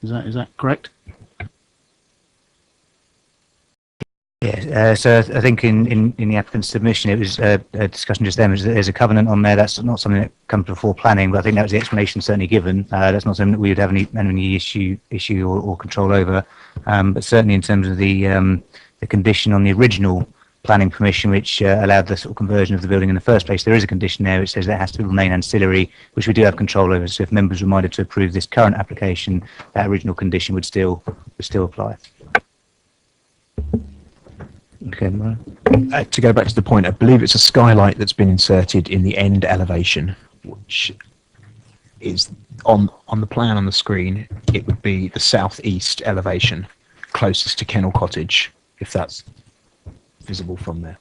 Is that correct? Yeah, so I think in the applicant's submission, it was a discussion just then. There's a covenant on there. That's not something that comes before planning, but I think that was the explanation certainly given. That's not something that we would have any issue or control over. But certainly in terms of the condition on the original planning permission, which allowed the sort of conversion of the building in the first place, there is a condition there which says that it has to remain ancillary, which we do have control over. So if members were minded to approve this current application, that original condition would still apply. Okay, Mark. To go back to the point, I believe it's a skylight that's been inserted in the end elevation, which is on the plan on the screen. It would be the southeast elevation, closest to Kennel Cottage, if that's visible from there.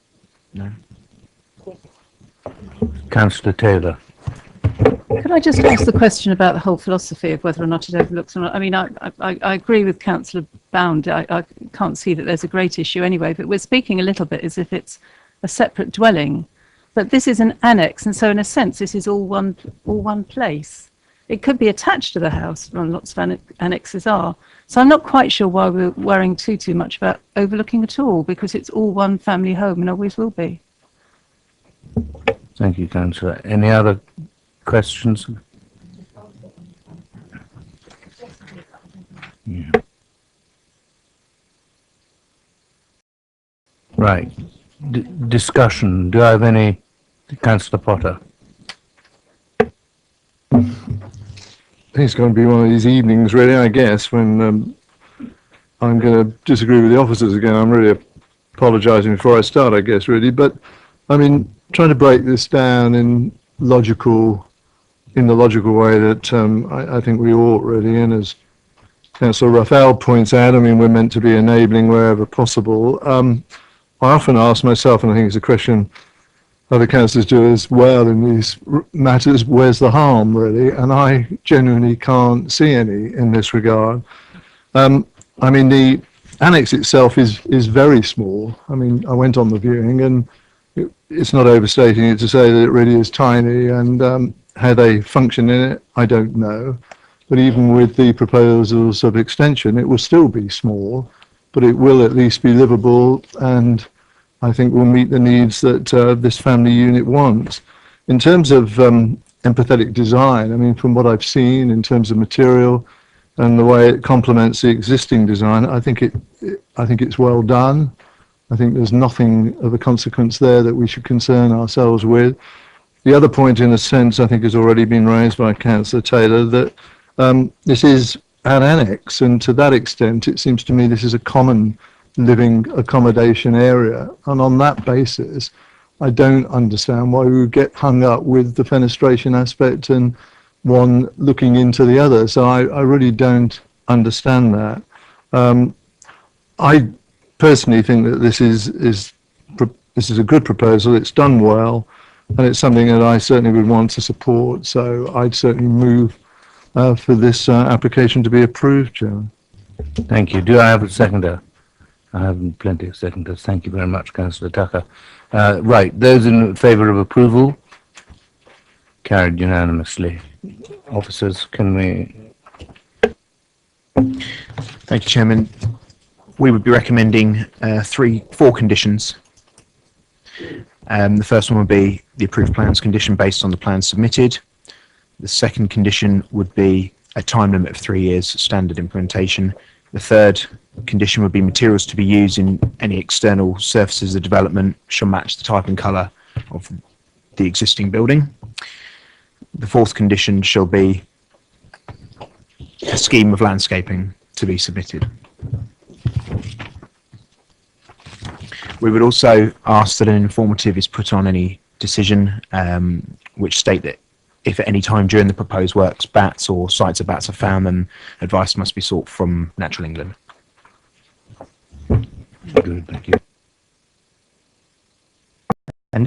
No. Councillor Taylor. Could I just ask the question about the whole philosophy of whether or not it overlooks or not? I mean, I agree with Councillor Bound. I can't see that there's a great issue anyway, but we're speaking a little bit as if it's a separate dwelling. But this is an annex, and so in a sense, this is all one place. It could be attached to the house, and lots of annexes are. So I'm not quite sure why we're worrying too much about overlooking at all, because it's all one family home and always will be. Thank you, Councillor. Any other questions? Yeah. Right. Discussion. Do I have any? Councillor Potter. I think it's going to be one of these evenings, really, I guess, when I'm going to disagree with the officers again. I'm really apologising before I start, I guess, really. But, I mean, trying to break this down in the logical way that I think we ought, really. And as Councillor Raphael points out, I mean, we're meant to be enabling wherever possible. I often ask myself, and I think it's a question other councillors do as well in these matters, where's the harm, really? And I genuinely can't see any in this regard. I mean, the annex itself is very small. I mean, I went on the viewing, and it's not overstating it to say that it really is tiny, and how they function in it, I don't know. But even with the proposals of extension, it will still be small, but it will at least be livable, and I think will meet the needs that this family unit wants. In terms of empathetic design, I mean, from what I've seen in terms of material and the way it complements the existing design, I think it's well done. I think there's nothing of a consequence there that we should concern ourselves with. The other point, in a sense, I think has already been raised by Councillor Taylor, that this is an annex, and to that extent, it seems to me this is a common living accommodation area. And on that basis, I don't understand why we would get hung up with the fenestration aspect and one looking into the other. So I really don't understand that. I personally think that this is a good proposal. It's done well, and it's something that I certainly would want to support. So I'd certainly move for this application to be approved, Chairman. Thank you. Do I have a seconder? I have plenty of seconders. Thank you very much, Councillor Tucker. Right, those in favour of approval? Carried unanimously. Officers, can we? Thank you, Chairman. We would be recommending four conditions. The first one would be the approved plans condition based on the plans submitted. The second condition would be a time limit of 3 years, standard implementation. The third condition would be materials to be used in any external surfaces of development shall match the type and colour of the existing building. The fourth condition shall be a scheme of landscaping to be submitted. We would also ask that an informative is put on any decision which state that if at any time during the proposed works bats or sites of bats are found, then advice must be sought from Natural England. Good, thank you.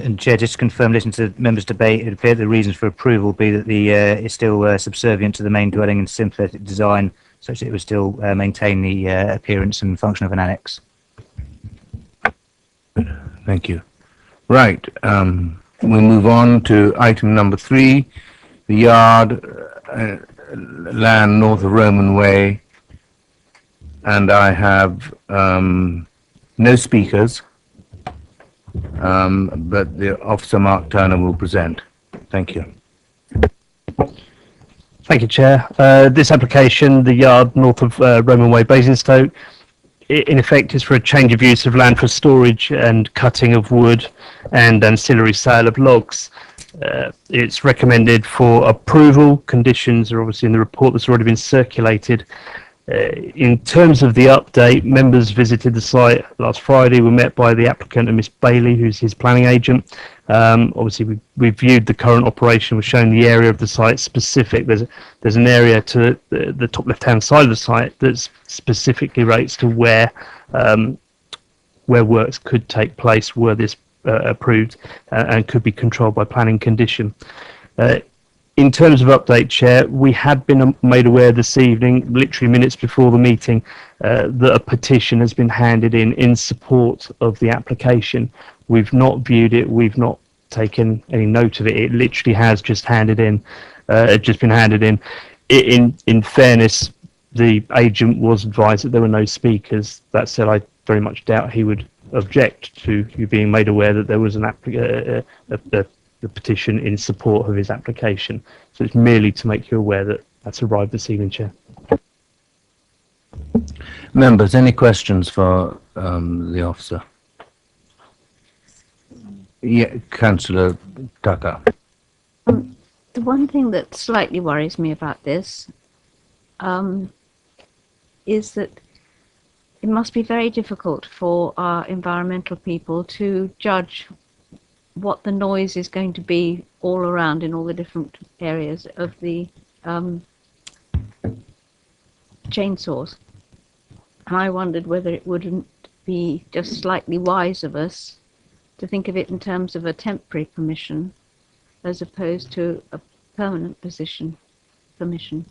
And Chair, just to confirm, listening to members' debate, it appears the reasons for approval be that the is still subservient to the main dwelling and sympathetic design, such that it would still maintain the appearance and function of an annex. Thank you. Right. We move on to item number 3, the yard land north of Roman Way, and I have no speakers, but the Officer Mark Turner will present. Thank you. Thank you, Chair. This application, the yard north of Roman Way, Basingstoke, in effect is for a change of use of land for storage and cutting of wood and ancillary sale of logs. It's recommended for approval. Conditions are obviously in the report that's already been circulated. In terms of the update, members visited the site last Friday, were met by the applicant and Miss Bailey, who's his planning agent. Obviously, we viewed the current operation, we've shown the area of the site specific. There's an area to the top left-hand side of the site that specifically relates to where works could take place were this approved and could be controlled by planning condition. In terms of update, Chair, we had been made aware this evening, literally minutes before the meeting, that a petition has been handed in support of the application. We've not viewed it, we've not taken any note of it. It literally has just handed in, just been handed in. In fairness, the agent was advised that there were no speakers. That said, I very much doubt he would object to you being made aware that there was an the petition in support of his application. So it's merely to make you aware that that's arrived this evening, Chair. Members, any questions for the officer? Yeah, Councillor Tucker. The one thing that slightly worries me about this is that it must be very difficult for our environmental people to judge what the noise is going to be all around in all the different areas of the chainsaws. And I wondered whether it wouldn't be just slightly wise of us to think of it in terms of a temporary permission as opposed to a permanent permission.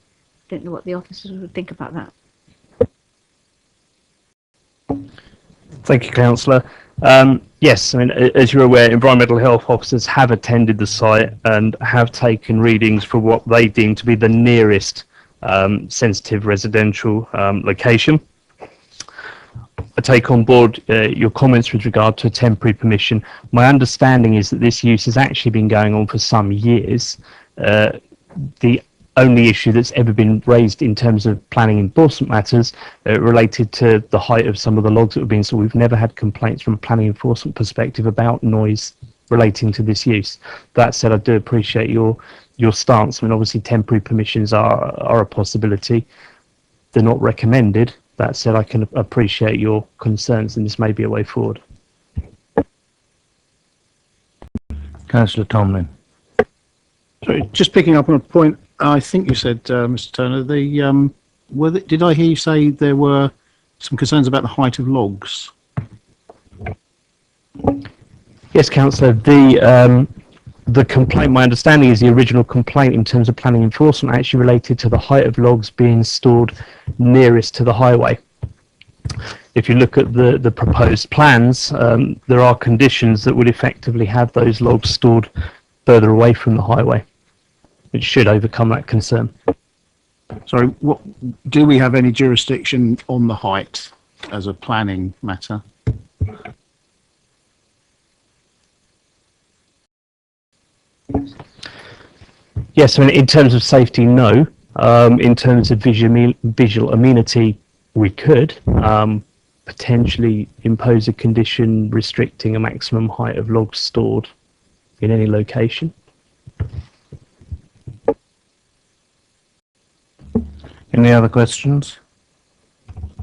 Don't know what the officers would think about that. Thank you, Councillor. Yes, I mean, as you're aware, environmental health officers have attended the site and have taken readings for what they deem to be the nearest sensitive residential location. I take on board your comments with regard to a temporary permission. My understanding is that this use has actually been going on for some years. The only issue that's ever been raised in terms of planning enforcement matters related to the height of some of the logs that have been, so we've never had complaints from a planning enforcement perspective about noise relating to this use. That said, I do appreciate your stance. I mean, obviously temporary permissions are a possibility. They're not recommended. That said, I can appreciate your concerns and this may be a way forward. Councillor Tomlin. Sorry, just picking up on a point, I think you said, Mr. Turner, did I hear you say there were some concerns about the height of logs? Yes, Councillor. The complaint, my understanding is the original complaint in terms of planning enforcement actually related to the height of logs being stored nearest to the highway. If you look at the proposed plans, there are conditions that would effectively have those logs stored further away from the highway, which should overcome that concern. Sorry, do we have any jurisdiction on the height as a planning matter? Yes, I mean, in terms of safety, no. In terms of visual amenity, we could potentially impose a condition restricting a maximum height of logs stored in any location. Any other questions?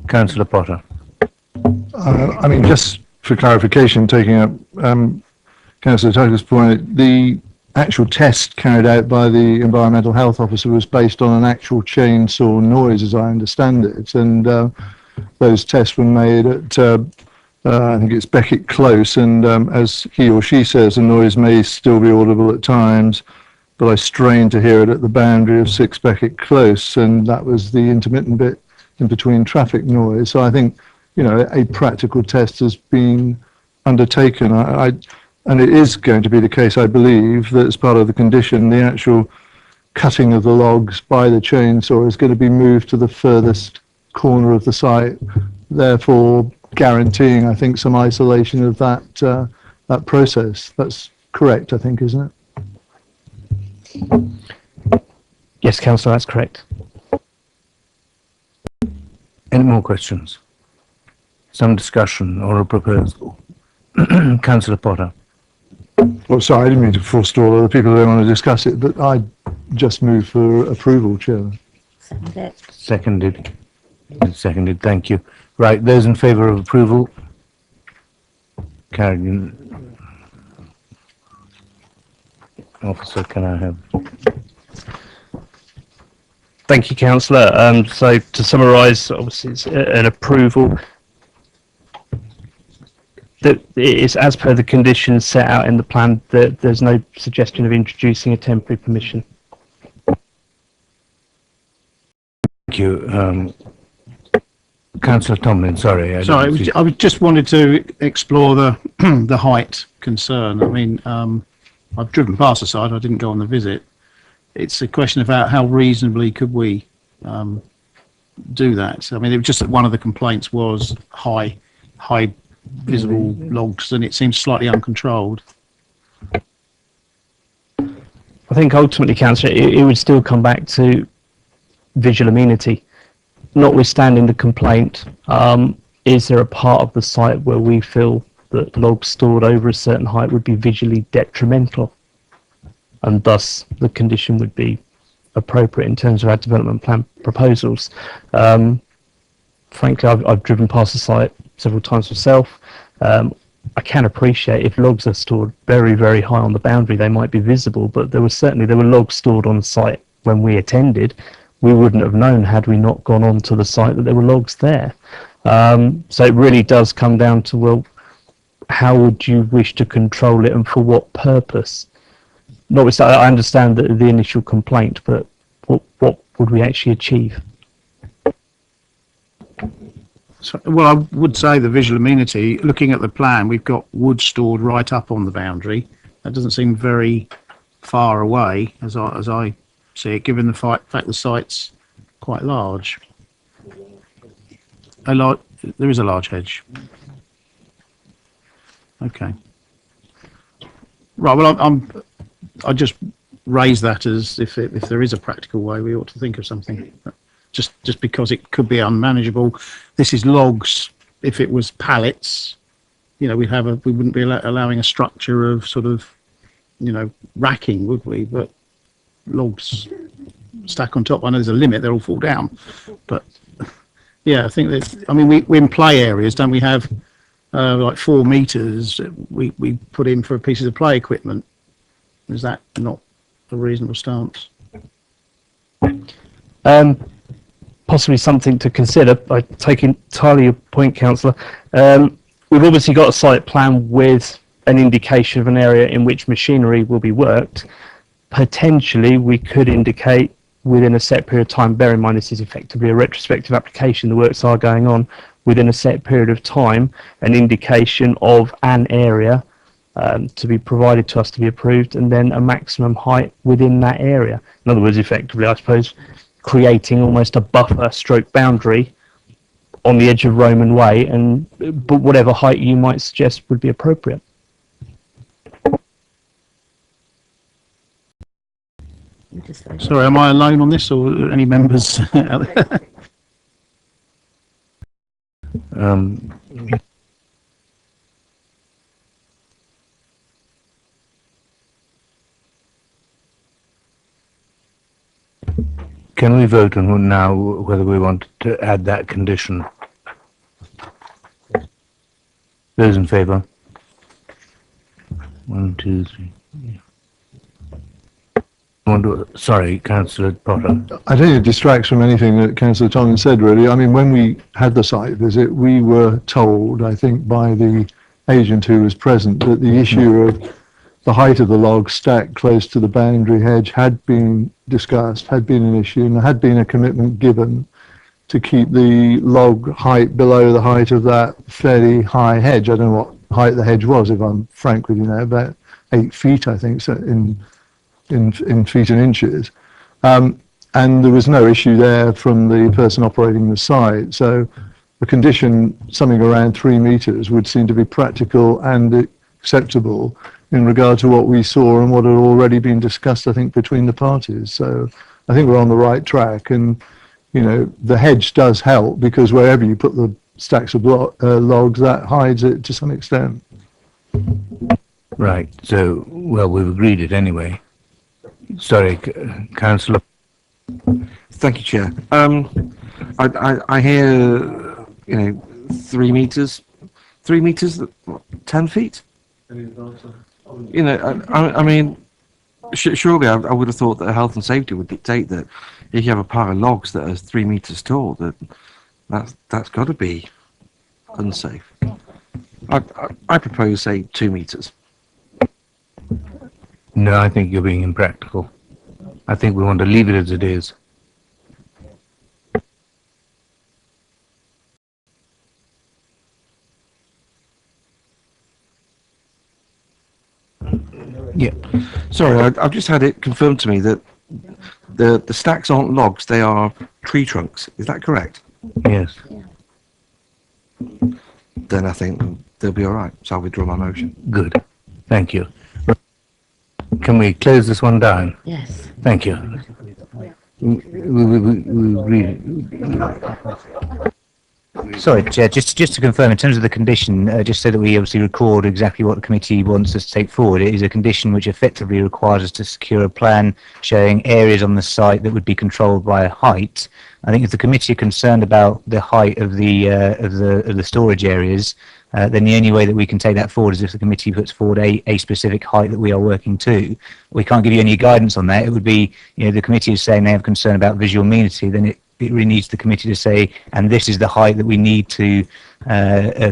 Councillor Potter. I mean, just for clarification, taking up Councillor Tucker's point, the actual test carried out by the environmental health officer was based on an actual chainsaw noise, as I understand it, and those tests were made at I think it's Beckett Close, and as he or she says, the noise may still be audible at times, but I strained to hear it at the boundary of 6 Beckett Close, and that was the intermittent bit in between traffic noise. So I think, you know, a practical test has been undertaken. And it is going to be the case, I believe, that as part of the condition, the actual cutting of the logs by the chainsaw is going to be moved to the furthest corner of the site, therefore guaranteeing, I think, some isolation of that that process. That's correct, I think, isn't it? Yes, Councillor, that's correct. Any more questions? Some discussion or a proposal? Councillor Potter. Well, sorry, I didn't mean to forestall other people who want to discuss it, but I just move for approval, Chairman. Seconded. Seconded, thank you. Right, those in favour of approval? Carried. Officer, can I have? Thank you, Councillor. So to summarise, obviously it's an approval that it is as per the conditions set out in the plan, that there's no suggestion of introducing a temporary permission. Thank you. Councillor Tomlin, sorry. I just wanted to explore the the height concern. I mean, I've driven past the site. I didn't go on the visit. It's a question about how reasonably could we do that. I mean, it was just that one of the complaints was high visible logs, and it seems slightly uncontrolled. I think ultimately, Councillor, it would still come back to visual amenity. Notwithstanding the complaint, is there a part of the site where we feel that logs stored over a certain height would be visually detrimental, and thus the condition would be appropriate in terms of our development plan proposals? Frankly, I've driven past the site several times myself. I can appreciate if logs are stored very, very high on the boundary, they might be visible, but there were logs stored on the site when we attended. We wouldn't have known had we not gone onto the site that there were logs there. So it really does come down to, well, how would you wish to control it and for what purpose? Notwithstanding, I understand the initial complaint, but what would we actually achieve? So, well, I would say the visual amenity, looking at the plan, we've got wood stored right up on the boundary. That doesn't seem very far away as I see it, given the fact the site's quite large. There is a large hedge. Okay. Right, well, I just raise that as if there is a practical way, we ought to think of something. Just because it could be unmanageable. This is logs. If it was pallets, you know, we wouldn't be allowing a structure of sort of, you know, racking, would we? But logs stack on top. I know there's a limit; they'll all fall down. But yeah, I think that. I mean, we in play areas, don't we have like 4 meters? We put in for pieces of play equipment. Is that not a reasonable stance? Possibly something to consider. I take entirely your point, Councillor. We've obviously got a site plan with an indication of an area in which machinery will be worked. Potentially, we could indicate within a set period of time, bear in mind this is effectively a retrospective application, the works are going on, within a set period of time, an indication of an area to be provided to us to be approved, and then a maximum height within that area. In other words, effectively, I suppose, creating almost a buffer stroke boundary on the edge of Roman Way, but whatever height you might suggest would be appropriate. Sorry, am I alone on this, or any members out there? Can we vote on now whether we want to add that condition? Those in favour? 1, 2, 3. Sorry, Councillor Potter. I think it distracts from anything that Councillor Tongan said, really. I mean, when we had the site visit, we were told, I think, by the agent who was present, that the issue of the height of the log stacked close to the boundary hedge had been discussed, had been an issue, and there had been a commitment given to keep the log height below the height of that fairly high hedge. I don't know what height the hedge was, if I'm frank with you now, about 8 feet, I think, so in feet and inches. And there was no issue there from the person operating the site. So the condition, something around 3 meters, would seem to be practical and acceptable in regard to what we saw and what had already been discussed, I think, between the parties. So I think we're on the right track. And, you know, the hedge does help, because wherever you put the stacks of logs, that hides it to some extent. Right. So, well, we've agreed it anyway. Sorry, Councillor. Thank you, Chair. I hear, you know, 3 meters. 3 meters, what, 10 feet? You know, I mean, surely I would have thought that health and safety would dictate that if you have a pile of logs that are 3 meters tall, that's got to be unsafe. I propose, say, 2 meters. No, I think you're being impractical. I think we want to leave it as it is. Yeah. Sorry, I've just had it confirmed to me that the stacks aren't logs, they are tree trunks. Is that correct? Yes. Then I think they'll be all right. So I'll withdraw my motion. Good. Thank you. Can we close this one down? Yes. Thank you. Sorry, Chair, just to confirm, in terms of the condition, just so that we obviously record exactly what the committee wants us to take forward, it is a condition which effectively requires us to secure a plan showing areas on the site that would be controlled by a height. I think if the committee are concerned about the height of the storage areas, then the only way that we can take that forward is if the committee puts forward a specific height that we are working to. We can't give you any guidance on that. It would be, you know, the committee is saying they have concern about visual amenity, then it really needs the committee to say, and this is the height that we need to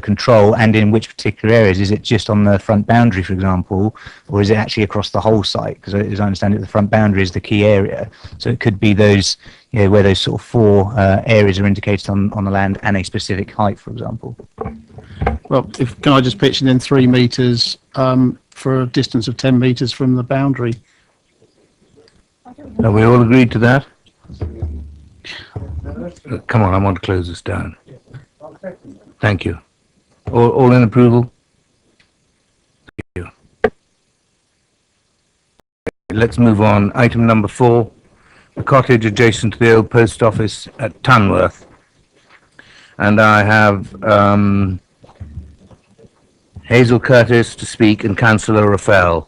control, and in which particular areas. Is it just on the front boundary, for example, or is it actually across the whole site? Because as I understand it, the front boundary is the key area. So it could be those, you know, where those sort of 4 areas are indicated on the land and a specific height, for example. Well, can I just pitch in then 3 meters for a distance of 10 meters from the boundary? Have we all agreed to that? Come on, I want to close this down. Thank you. All in approval? Thank you. Let's move on. Item number 4, the cottage adjacent to the old post office at Tunworth. And I have Hazel Curtis to speak and Councillor Raphael.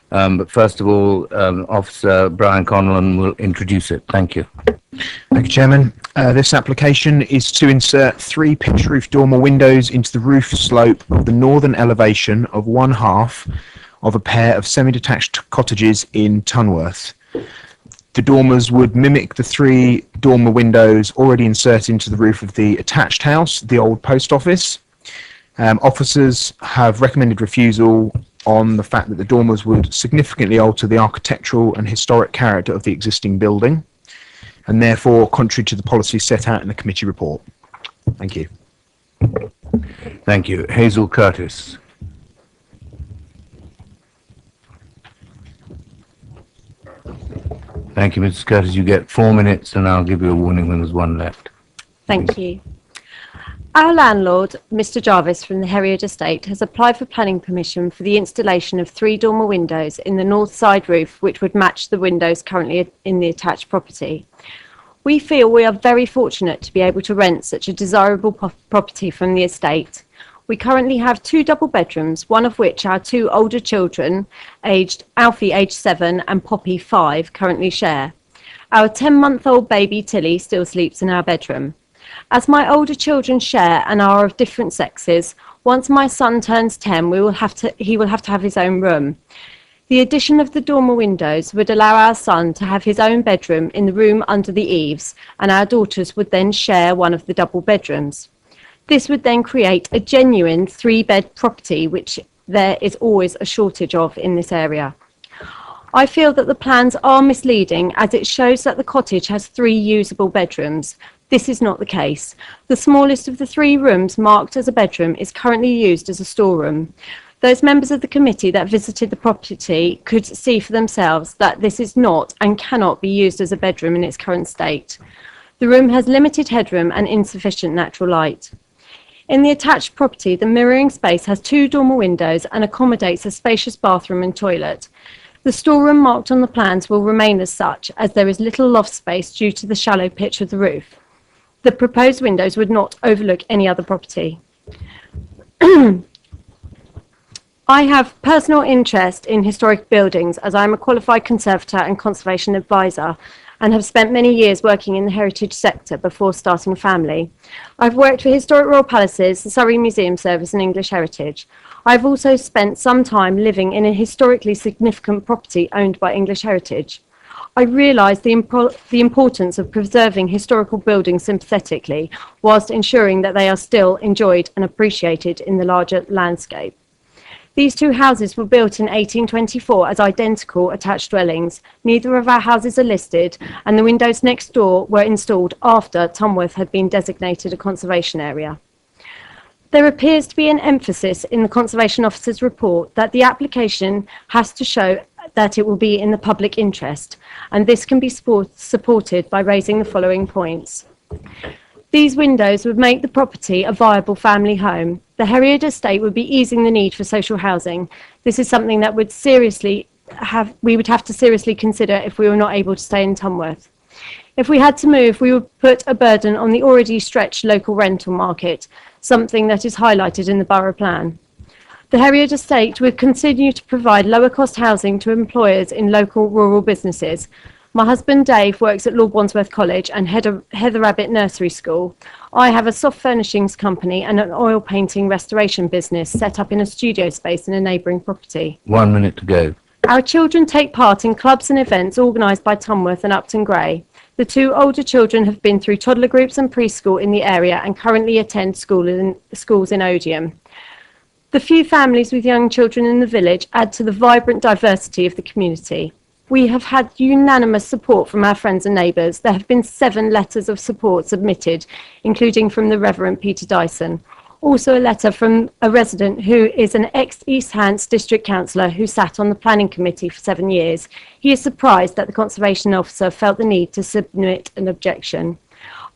But first of all, Officer Brian Conlon will introduce it. Thank you. Thank you, Chairman. This application is to insert 3 pitch roof dormer windows into the roof slope of the northern elevation of 1/2 of a pair of semi-detached cottages in Tunworth. The dormers would mimic the 3 dormer windows already inserted into the roof of the attached house, the old post office. Officers have recommended refusal on the fact that the dormers would significantly alter the architectural and historic character of the existing building, and therefore contrary to the policy set out in the committee report. Thank you. Thank you. Hazel Curtis. Thank you, Mrs. Curtis. You get 4 minutes, and I'll give you a warning when there's 1 left. Thank you. Our landlord, Mr. Jarvis from the Herriard Estate, has applied for planning permission for the installation of 3 dormer windows in the north side roof, which would match the windows currently in the attached property. We feel we are very fortunate to be able to rent such a desirable property from the estate. We currently have 2 double bedrooms, one of which our 2 older children, Alfie aged 7 and Poppy 5, currently share. Our 10-month-old baby Tilly still sleeps in our bedroom. As my older children share and are of different sexes, once my son turns 10, he will have to have his own room. The addition of the dormer windows would allow our son to have his own bedroom in the room under the eaves, and our daughters would then share one of the double bedrooms. This would then create a genuine 3-bed property, which there is always a shortage of in this area. I feel that the plans are misleading, as it shows that the cottage has 3 usable bedrooms. This is not the case. The smallest of the 3 rooms marked as a bedroom is currently used as a storeroom. Those members of the committee that visited the property could see for themselves that this is not and cannot be used as a bedroom in its current state. The room has limited headroom and insufficient natural light. In the attached property, the mirroring space has 2 dormer windows and accommodates a spacious bathroom and toilet. The storeroom marked on the plans will remain as such, as there is little loft space due to the shallow pitch of the roof. The proposed windows would not overlook any other property. I have personal interest in historic buildings, as I am a qualified conservator and conservation advisor, and have spent many years working in the heritage sector before starting a family. I've worked for Historic Royal Palaces, the Surrey Museum Service and English Heritage. I've also spent some time living in a historically significant property owned by English Heritage. I realise the importance of preserving historical buildings sympathetically, whilst ensuring that they are still enjoyed and appreciated in the larger landscape. These 2 houses were built in 1824 as identical attached dwellings. Neither of our houses are listed, and the windows next door were installed after Tunworth had been designated a conservation area. There appears to be an emphasis in the Conservation Officer's report that the application has to show that it will be in the public interest, and this can be supported by raising the following points. These windows would make the property a viable family home. The Heriot estate would be easing the need for social housing. This is something that we would have to seriously consider if we were not able to stay in Tunworth. If we had to move, we would put a burden on the already stretched local rental market, something that is highlighted in the borough plan. The Heriot estate would continue to provide lower cost housing to employers in local rural businesses. My husband Dave works at Lord Wandsworth College and Heather Rabbit Nursery School. I have a soft furnishings company and an oil painting restoration business set up in a studio space in a neighbouring property. 1 minute to go. Our children take part in clubs and events organised by Tunworth and Upton Gray. The 2 older children have been through toddler groups and preschool in the area and currently attend schools in Odium. The few families with young children in the village add to the vibrant diversity of the community. We have had unanimous support from our friends and neighbours. There have been 7 letters of support submitted, including from the Reverend Peter Dyson. Also a letter from a resident who is an ex-East Hants district councillor who sat on the planning committee for 7 years. He is surprised that the conservation officer felt the need to submit an objection.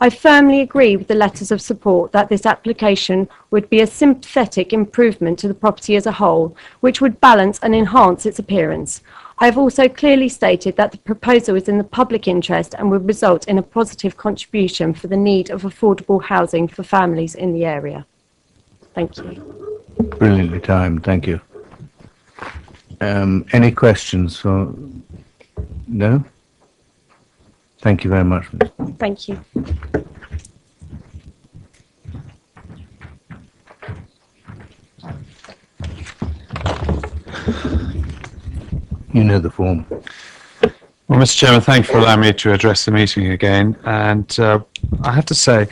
I firmly agree with the letters of support that this application would be a sympathetic improvement to the property as a whole, which would balance and enhance its appearance. I have also clearly stated that the proposal is in the public interest and would result in a positive contribution for the need of affordable housing for families in the area. Thank you. Brilliantly timed, thank you. Any questions? No? Thank you very much. Thank you. You know the form. Well, Mr. Chairman, thank you for allowing me to address the meeting again. And I have to say,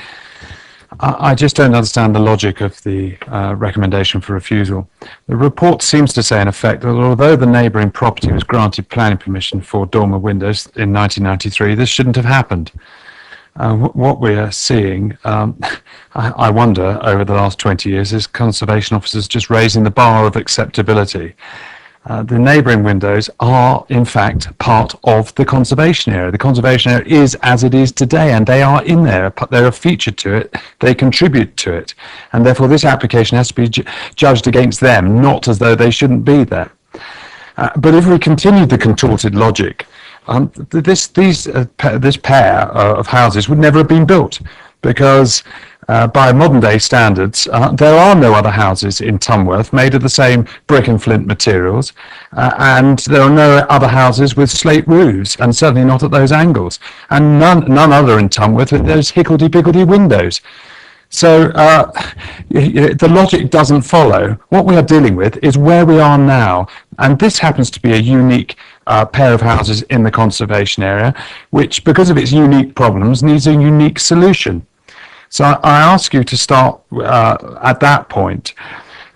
I just don't understand the logic of the recommendation for refusal. The report seems to say, in effect, that although the neighbouring property was granted planning permission for dormer windows in 1993, this shouldn't have happened. What we are seeing, I wonder, over the last 20 years, is conservation officers just raising the bar of acceptability. The neighbouring windows are, in fact, part of the conservation area. The conservation area is as it is today, and they are in there. They're a feature to it. They contribute to it. And therefore, this application has to be judged against them, not as though they shouldn't be there. But if we continue the contorted logic, this pair of houses would never have been built, because by modern day standards, there are no other houses in Tunworth made of the same brick and flint materials, and there are no other houses with slate roofs, and certainly not at those angles, and none other in Tunworth with those higgledy-piggledy windows. So the logic doesn't follow. What we are dealing with is where we are now, and this happens to be a unique pair of houses in the conservation area, which, because of its unique problems, needs a unique solution. So I ask you to start at that point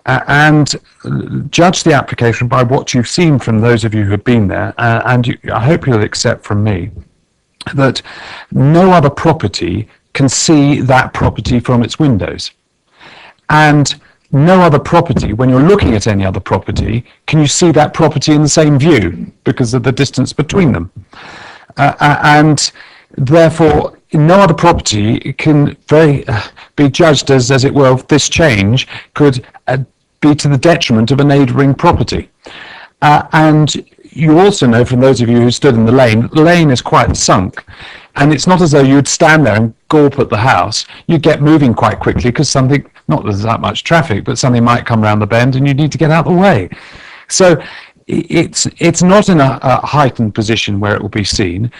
and judge the application by what you've seen from those of you who have been there, I hope you'll accept from me that no other property can see that property from its windows. And no other property, when you're looking at any other property, can you see that property in the same view because of the distance between them. And therefore, no other property can be judged as it were, this change could be to the detriment of a neighbouring property. And you also know from those of you who stood in the lane is quite sunk, and it's not as though you would stand there and gawp at the house. You get moving quite quickly because something, not that there's that much traffic, but something might come around the bend and you need to get out of the way. So it's not in a heightened position where it will be seen,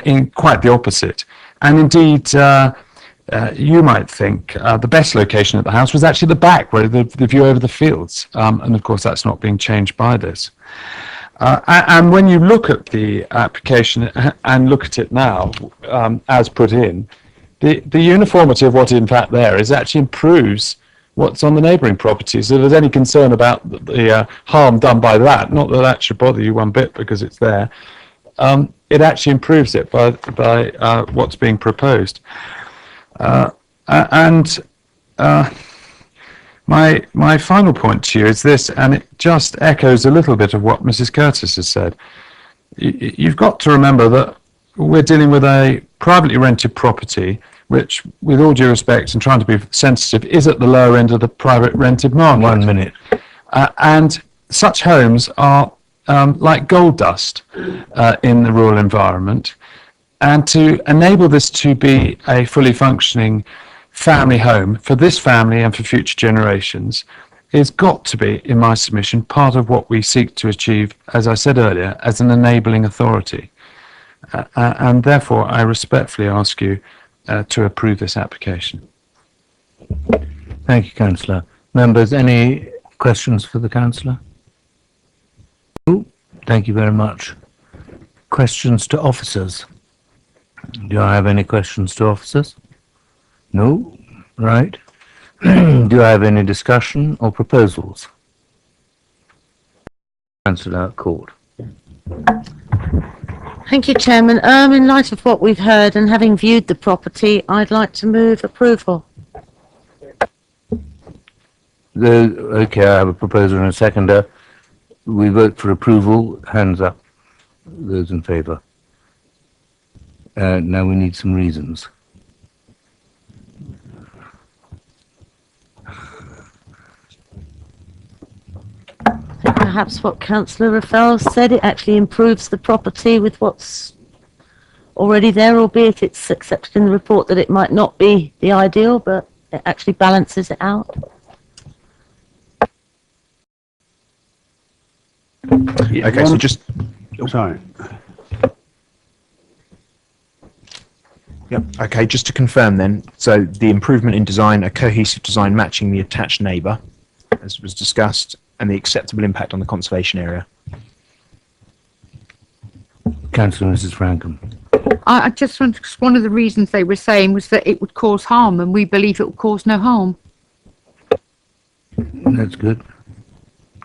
in quite the opposite. And indeed, you might think the best location at the house was actually the back, where the view over the fields. And of course, that's not being changed by this. And when you look at the application and look at it now, as put in, the uniformity of what in fact there is actually improves what's on the neighbouring properties. So if there's any concern about the harm done by that, not that that should bother you one bit because it's there, it actually improves it by what's being proposed. My final point to you is this, and it just echoes a little bit of what Mrs. Curtis has said. You've got to remember that we're dealing with a privately rented property, which, with all due respect and trying to be sensitive, is at the lower end of the private rented market. 1 minute. And such homes are like gold dust in the rural environment. And to enable this to be a fully functioning family home for this family and for future generations is got to be, in my submission, part of what we seek to achieve, as I said earlier, as an enabling authority. And therefore, I respectfully ask you to approve this application. Thank you, Councillor. Members, any questions for the Councillor? No? Thank you very much. Questions to officers? Do I have any questions to officers? No? Right. Do I have any discussion or proposals? Councillor Court. Thank you, Chairman. In light of what we've heard and having viewed the property, I'd like to move approval. Okay, I have a proposer and a seconder. We vote for approval. Hands up. Those in favour. Now we need some reasons. Perhaps what Councillor Raffel said, it actually improves the property with what's already there, albeit it's accepted in the report that it might not be the ideal, but it actually balances it out. Okay, so just... Sorry. Yep. Okay, just to confirm then, so the improvement in design, a cohesive design matching the attached neighbour, as was discussed, and the acceptable impact on the conservation area. Councillor Mrs. Frankham. I just want, one of the reasons they were saying was that it would cause harm, and we believe it will cause no harm. That's good.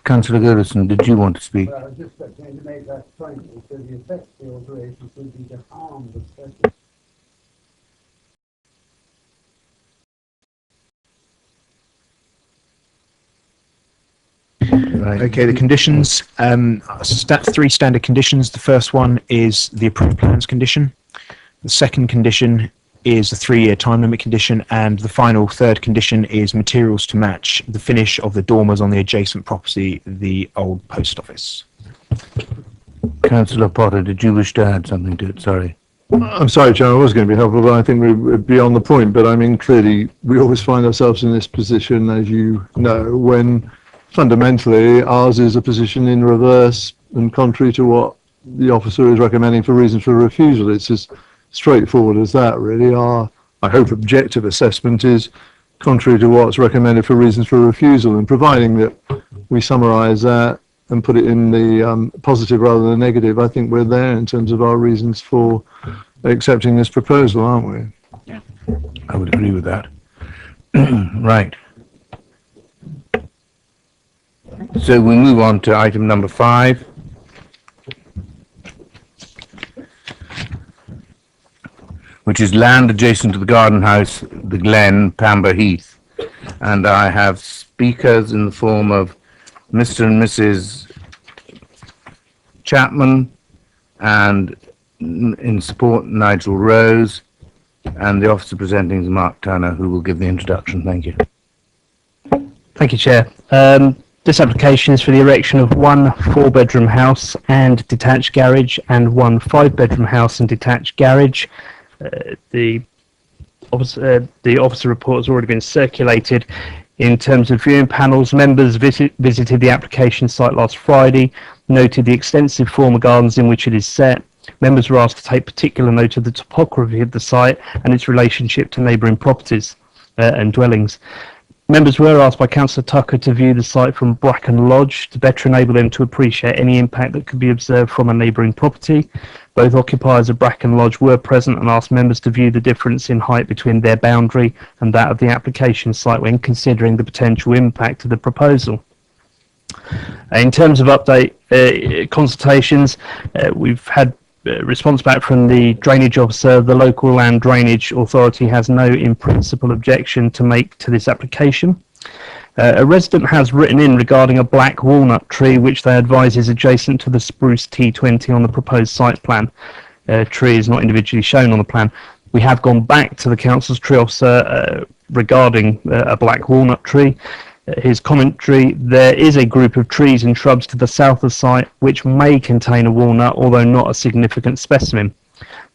Councillor Gerritsen, did you want to speak? Well, I was just going to make that point, so the effect of the alterations would be to harm the specimen. Right. Okay, the conditions, three standard conditions. The first one is the approved plans condition. The second condition is a 3-year time limit condition, and the final third condition is materials to match the finish of the dormers on the adjacent property, the old post office. Councillor Potter, did you wish to add something to it? Sorry. I'm sorry, Chairman, I was going to be helpful, but I think we're beyond the point. But I mean, clearly, we always find ourselves in this position, as you know, when fundamentally ours is a position in reverse and contrary to what the officer is recommending for reasons for refusal. It's as straightforward as that, really. Our, I hope, objective assessment is contrary to what's recommended for reasons for refusal, and providing that we summarise that and put it in the positive rather than negative, I think we're there in terms of our reasons for accepting this proposal, aren't we? I would agree with that. Right. So we move on to item number 5. Which is land adjacent to the garden house, the Glen, Pamber Heath. And I have speakers in the form of Mr. and Mrs. Chapman, and in support, Nigel Rose, and the officer presenting is Mark Turner, who will give the introduction. Thank you. Thank you, Chair. This application is for the erection of one 4-bedroom house and detached garage and one 5-bedroom house and detached garage. The officer report has already been circulated. In terms of viewing panels, members visited the application site last Friday, noted the extensive former gardens in which it is set. Members were asked to take particular note of the topography of the site and its relationship to neighbouring properties and dwellings. Members were asked by Councillor Tucker to view the site from Bracken Lodge to better enable them to appreciate any impact that could be observed from a neighbouring property. Both occupiers of Bracken Lodge were present and asked members to view the difference in height between their boundary and that of the application site when considering the potential impact of the proposal. In terms of update consultations, we've had response back from the drainage officer. The local land drainage authority has no in principle objection to make to this application. A resident has written in regarding a black walnut tree which they advise is adjacent to the spruce T20 on the proposed site plan. Tree is not individually shown on the plan. We have gone back to the council's tree officer regarding a black walnut tree. His commentary: there is a group of trees and shrubs to the south of the site which may contain a walnut, although not a significant specimen.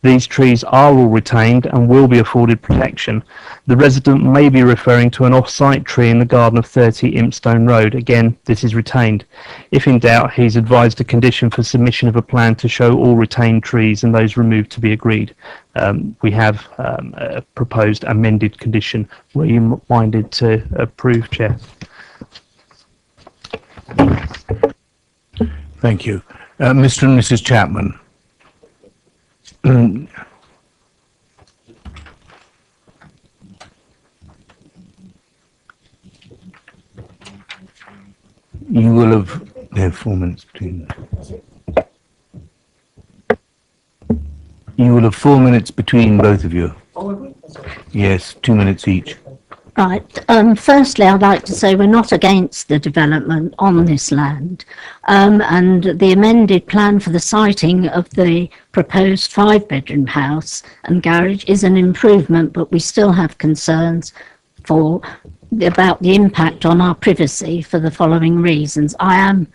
These trees are all retained and will be afforded protection. The resident may be referring to an off-site tree in the garden of 30 Impstone Road. Again, this is retained. If in doubt, he's advised a condition for submission of a plan to show all retained trees and those removed to be agreed. We have a proposed amended condition. Were you minded to approve, Chair? Thank you. Mr. and Mrs. Chapman. You will have 4 minutes between. You will have 4 minutes between both of you. Yes, 2 minutes each. Right. Firstly, I'd like to say we're not against the development on this land, and the amended plan for the siting of the proposed 5-bedroom house and garage is an improvement, but we still have concerns about the impact on our privacy for the following reasons. I am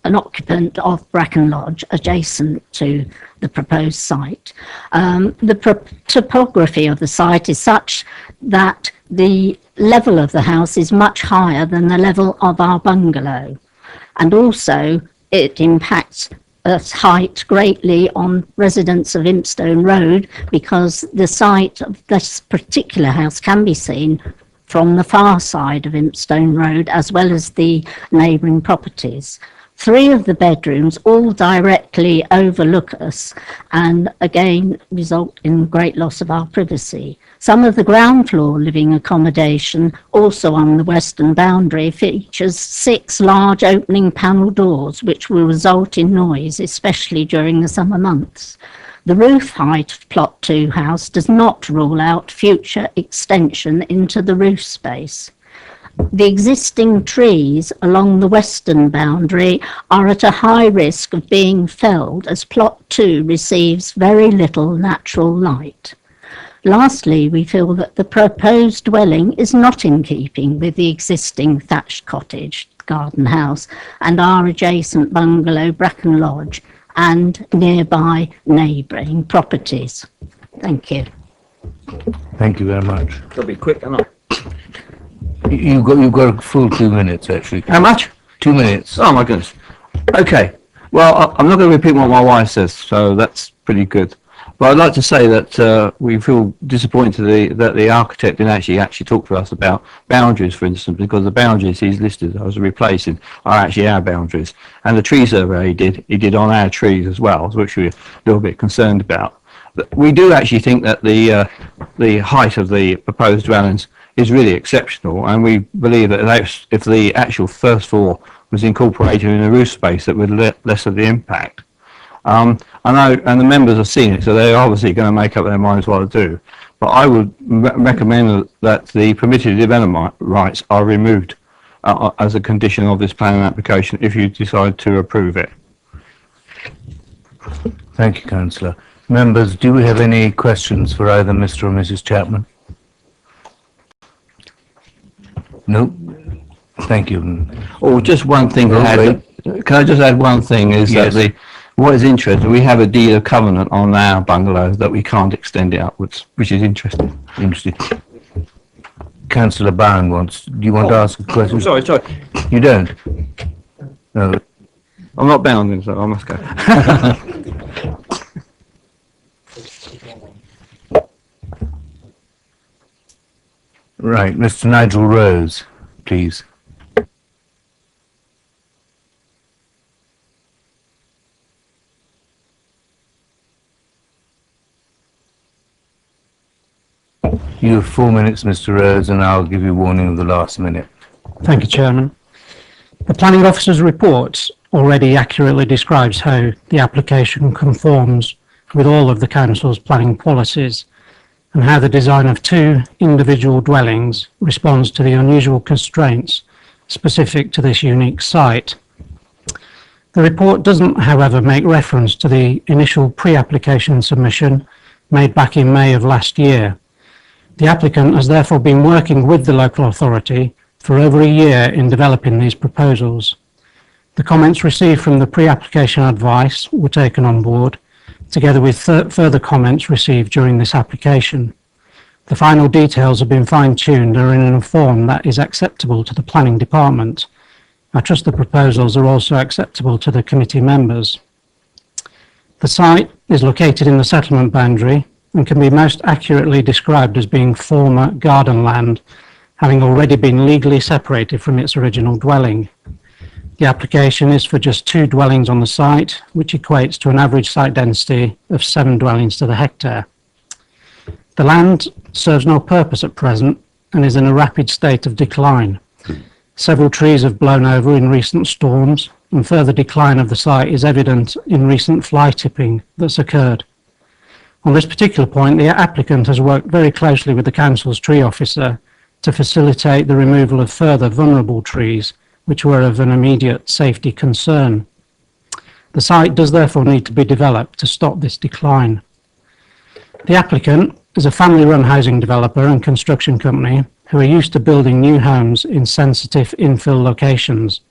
an occupant of Bracken Lodge, adjacent to the proposed site. The topography of the site is such that the level of the house is much higher than the level of our bungalow, and also it impacts height greatly on residents of Impstone Road, because the site of this particular house can be seen from the far side of Impstone Road as well as the neighbouring properties. 3 of the bedrooms all directly overlook us and again result in great loss of our privacy. Some of the ground floor living accommodation, also on the western boundary, features 6 large opening panel doors which will result in noise, especially during the summer months. The roof height of Plot 2 house does not rule out future extension into the roof space. The existing trees along the western boundary are at a high risk of being felled, as Plot 2 receives very little natural light. Lastly, we feel that the proposed dwelling is not in keeping with the existing thatched cottage, garden house, and our adjacent bungalow, Bracken Lodge, and nearby neighbouring properties. Thank you. Thank you very much. It'll be quick, enough. You've got a full 2 minutes, actually. How much? 2 minutes. Oh my goodness. Okay. Well, I'm not going to repeat what my wife says, so that's pretty good. Well, I'd like to say that we feel disappointed that the architect didn't actually talk to us about boundaries, for instance, because the boundaries he's listed as replacing are actually our boundaries. And the tree survey he did on our trees as well, which we're a little bit concerned about. But we do actually think that the height of the proposed dwellings is really exceptional, and we believe that if the actual first floor was incorporated in a roof space, that would lessen the impact. I know, and the members have seen it, so they're obviously going to make up their minds what to do. But I would recommend that the permitted development rights are removed as a condition of this planning application if you decide to approve it. Thank you, Councillor. Members, do we have any questions for either Mr. or Mrs. Chapman? No? Thank you. Oh, just one thing to add. Can I just add one thing? Is Yes. that what is interesting, we have a deed of covenant on our bungalow that we can't extend it upwards, which is interesting. Councillor Barron do you want to ask a question? Sorry. You don't? No. I'm not bound, so I must go. Right, Mr. Nigel Rose, please. You have 4 minutes, Mr. Rose, and I'll give you warning of the last minute. Thank you, Chairman. The Planning Officer's report already accurately describes how the application conforms with all of the Council's planning policies and how the design of two individual dwellings responds to the unusual constraints specific to this unique site. The report doesn't, however, make reference to the initial pre-application submission made back in May of last year. The applicant has therefore been working with the local authority for over a year in developing these proposals. The comments received from the pre-application advice were taken on board, together with further comments received during this application. The final details have been fine-tuned and are in a form that is acceptable to the planning department. I trust the proposals are also acceptable to the committee members. The site is located in the settlement boundary and can be most accurately described as being former garden land, having already been legally separated from its original dwelling. The application is for just 2 dwellings on the site, which equates to an average site density of 7 dwellings to the hectare. The land serves no purpose at present and is in a rapid state of decline. Several trees have blown over in recent storms, and further decline of the site is evident in recent fly tipping that's occurred. On this particular point, the applicant has worked very closely with the Council's tree officer to facilitate the removal of further vulnerable trees, which were of an immediate safety concern. The site does therefore need to be developed to stop this decline. The applicant is a family-run housing developer and construction company who are used to building new homes in sensitive infill locations.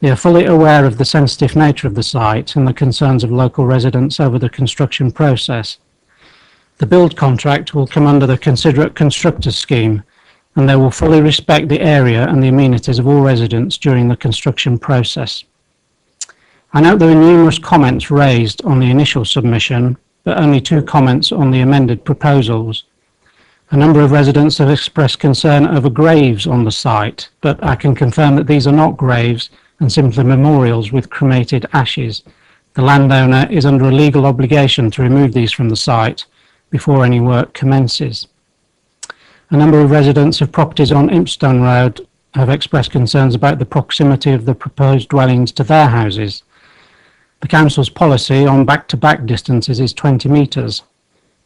They are fully aware of the sensitive nature of the site and the concerns of local residents over the construction process. The build contract will come under the Considerate Constructors scheme, and they will fully respect the area and the amenities of all residents during the construction process. I note there are numerous comments raised on the initial submission, but only 2 comments on the amended proposals. A number of residents have expressed concern over graves on the site, but I can confirm that these are not graves and simply memorials with cremated ashes. The landowner is under a legal obligation to remove these from the site before any work commences. A number of residents of properties on Impstone Road have expressed concerns about the proximity of the proposed dwellings to their houses. The Council's policy on back-to-back distances is 20 metres.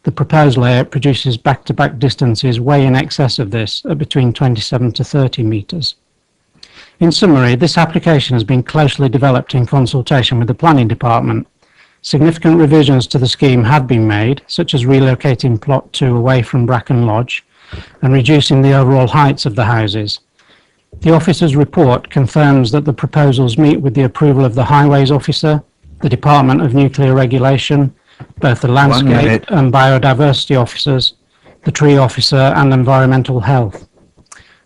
The proposed layout produces back-to-back distances way in excess of this, at between 27 to 30 metres. In summary, this application has been closely developed in consultation with the Planning Department. Significant revisions to the scheme have been made, such as relocating Plot 2 away from Bracken Lodge and reducing the overall heights of the houses. The officer's report confirms that the proposals meet with the approval of the Highways Officer, the Department of Nuclear Regulation, both the Landscape and Biodiversity Officers, the Tree Officer and Environmental Health.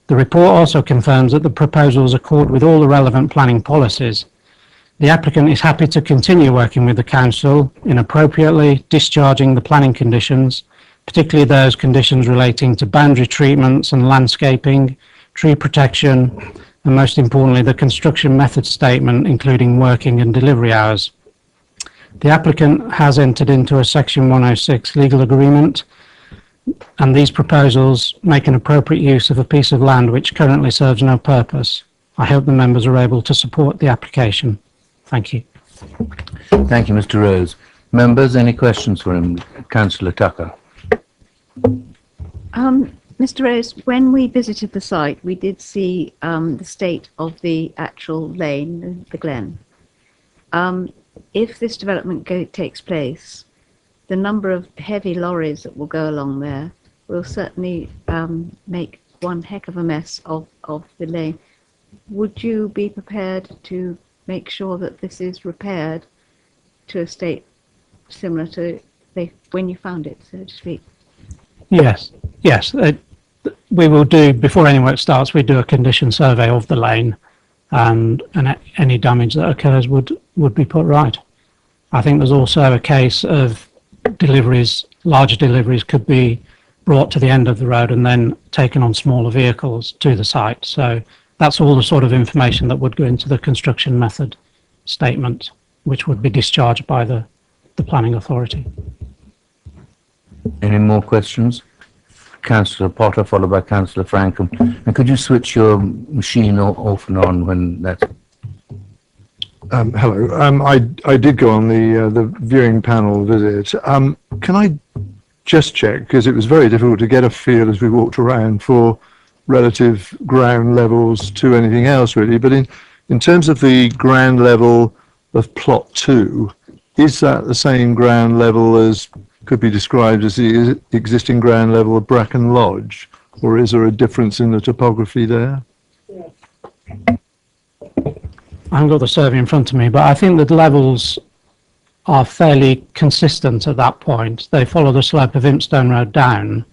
The report also confirms that the proposals accord with all the relevant planning policies. The applicant is happy to continue working with the council in appropriately discharging the planning conditions, particularly those conditions relating to boundary treatments and landscaping, tree protection, and most importantly, the construction method statement, including working and delivery hours. The applicant has entered into a Section 106 legal agreement, and these proposals make an appropriate use of a piece of land which currently serves no purpose. I hope the members are able to support the application. Thank you. Thank you, Mr. Rose. Members, any questions for him? Councillor Tucker. Mr. Rose, when we visited the site, we did see the state of the actual lane, the glen. If this development takes place, the number of heavy lorries that will go along there will certainly make one heck of a mess of the lane. Would you be prepared to make sure that this is repaired to a state similar to when you found it, so to speak? Yes, yes. We will do, before any work starts, we do a condition survey of the lane, and any damage that occurs would be put right. I think there's also a case of deliveries, larger deliveries could be brought to the end of the road and then taken on smaller vehicles to the site. So that's all the sort of information that would go into the construction method statement, which would be discharged by the planning authority. Any more questions? Councillor Potter, followed by Councillor Frankham. And could you switch your machine off and on when that's... Hello. I did go on the viewing panel visit. Can I just check, because it was very difficult to get a feel as we walked around for relative ground levels to anything else really, but in terms of the ground level of plot 2, is that the same ground level as could be described as the existing ground level of Bracken Lodge, or is there a difference in the topography there? I haven't got the survey in front of me, but I think that the levels are fairly consistent at that point. They follow the slope of Impstone Road down,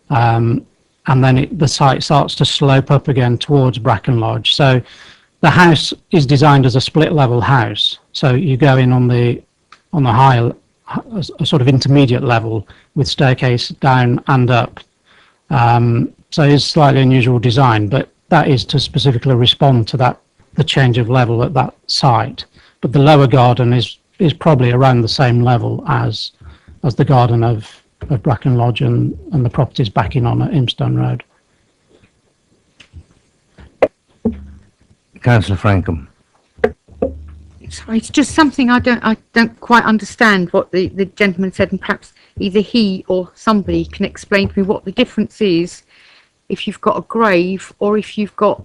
and then the site starts to slope up again towards Bracken Lodge. So the house is designed as a split level house. So you go in on the high, a sort of intermediate level with staircase down and up. So it's slightly unusual design, but that is to specifically respond to the change of level at that site. But the lower garden is probably around the same level as the garden of Bracken Lodge and the properties backing on at Impstone Road. Councillor Frankham. Sorry, it's just something I don't quite understand what the gentleman said, and perhaps either he or somebody can explain to me what the difference is if you've got a grave or if you've got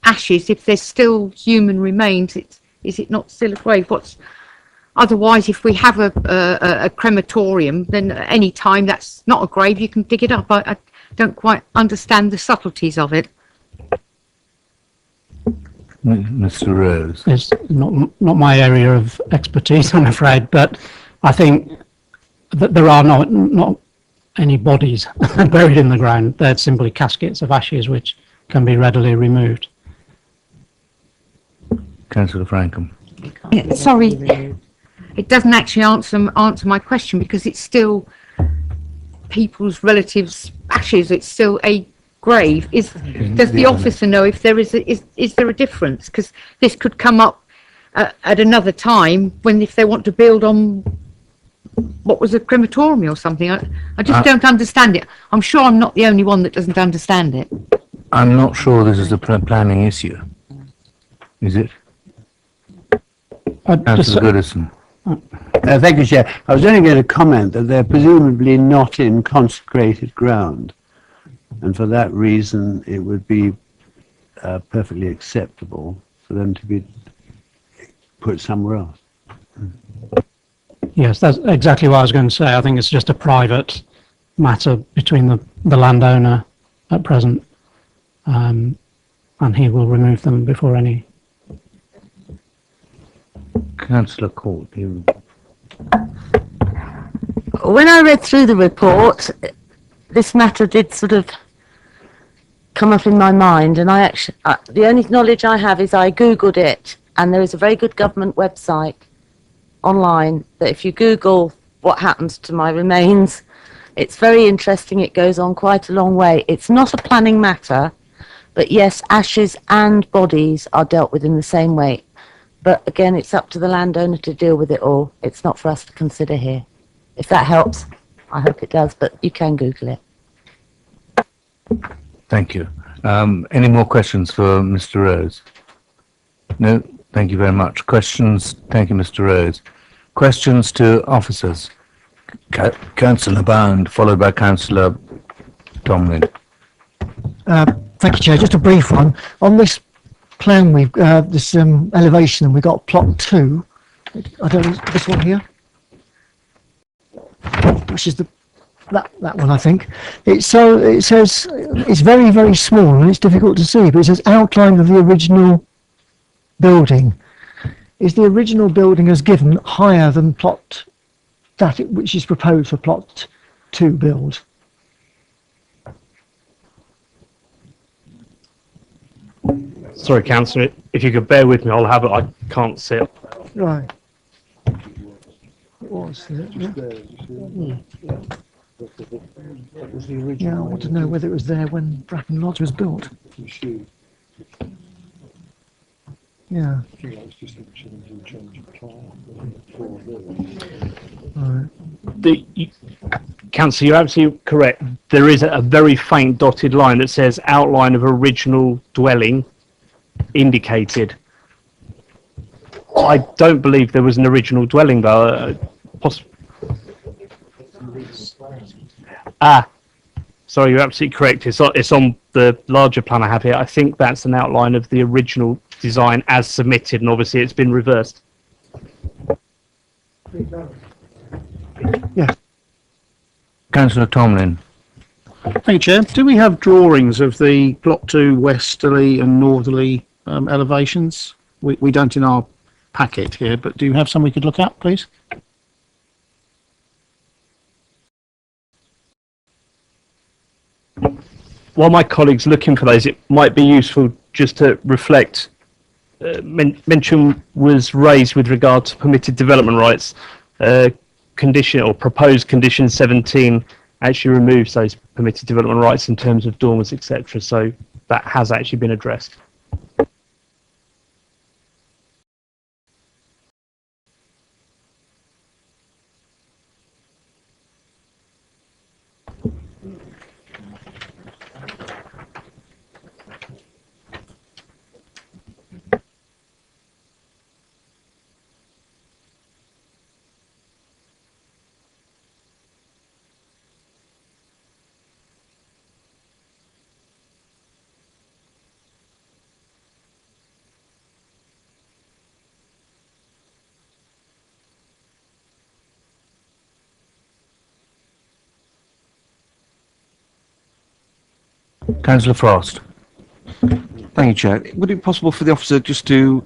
ashes. If there's still human remains, is it not still a grave? Otherwise, if we have a crematorium, then at any time that's not a grave, you can dig it up. I don't quite understand the subtleties of it. Mr. Rose. It's not my area of expertise, I'm afraid, but I think that there are not any bodies buried in the ground. They're simply caskets of ashes which can be readily removed. Councillor Frankham. Yeah, sorry, it doesn't actually answer my question, because it's still people's relatives' ashes. It's still a grave. Does the officer know if there is there a difference? Because this could come up at another time if they want to build on what was a crematorium or something. I just don't understand it. I'm sure I'm not the only one that doesn't understand it. I'm not sure this is a planning issue. Is it? Councillor Goodison. Thank you, Chair. I was only going to comment that they're presumably not in consecrated ground, and for that reason it would be perfectly acceptable for them to be put somewhere else. Yes, that's exactly what I was going to say. I think it's just a private matter between the landowner at present, and he will remove them before any. Councillor Court. When I read through the report, this matter did sort of come up in my mind, and the only knowledge I have is I googled it, And there is a very good government website online that if you Google what happens to my remains, it's very interesting. It goes on quite a long way. It's not a planning matter, but yes, ashes and bodies are dealt with in the same way. But again, it's up to the landowner to deal with it all. It's not for us to consider here. If that helps, I hope it does, but you can Google it. Thank you. Any more questions for Mr. Rose? No? Thank you very much. Questions? Thank you, Mr. Rose. Questions to officers? Councillor Bound, followed by Councillor Tomlin. Thank you, Chair. Just a brief one. On this plan, we've this elevation, we've got plot 2. I don't know, this one here, which is that one, I think. It says it's very, very small and it's difficult to see, but it says outline of the original building. Is the original building as given higher than plot that which is proposed for plot 2 build? Sorry, Councillor, if you could bear with me, I'll have it. I can't see it. Right. It was. Yeah, I want to know whether it was there when Bracken Lodge was built. Yeah. Councillor, you're absolutely correct. There is a very faint dotted line that says outline of original dwelling indicated. I don't believe there was an original dwelling though. Sorry, you're absolutely correct. It's on the larger plan I have here. I think that's an outline of the original design as submitted, and obviously it's been reversed. Yeah. Councillor Tomlin. Thank you, Chair. Do we have drawings of the plot 2 westerly and northerly elevations? We don't in our packet here, but do you have some we could look at, please? While my colleague's looking for those, it might be useful just to reflect. Mention was raised with regard to permitted development rights. Condition or proposed condition 17 actually removes those permitted development rights in terms of dormers, etc. So that has actually been addressed. Councillor Frost. Thank you, Chair. Would it be possible for the officer just to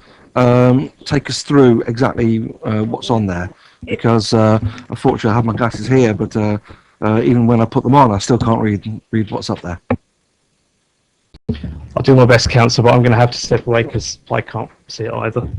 take us through exactly what's on there? Because unfortunately I have my glasses here, but even when I put them on, I still can't read what's up there. I'll do my best, Councillor, but I'm going to have to step away because I can't see it either.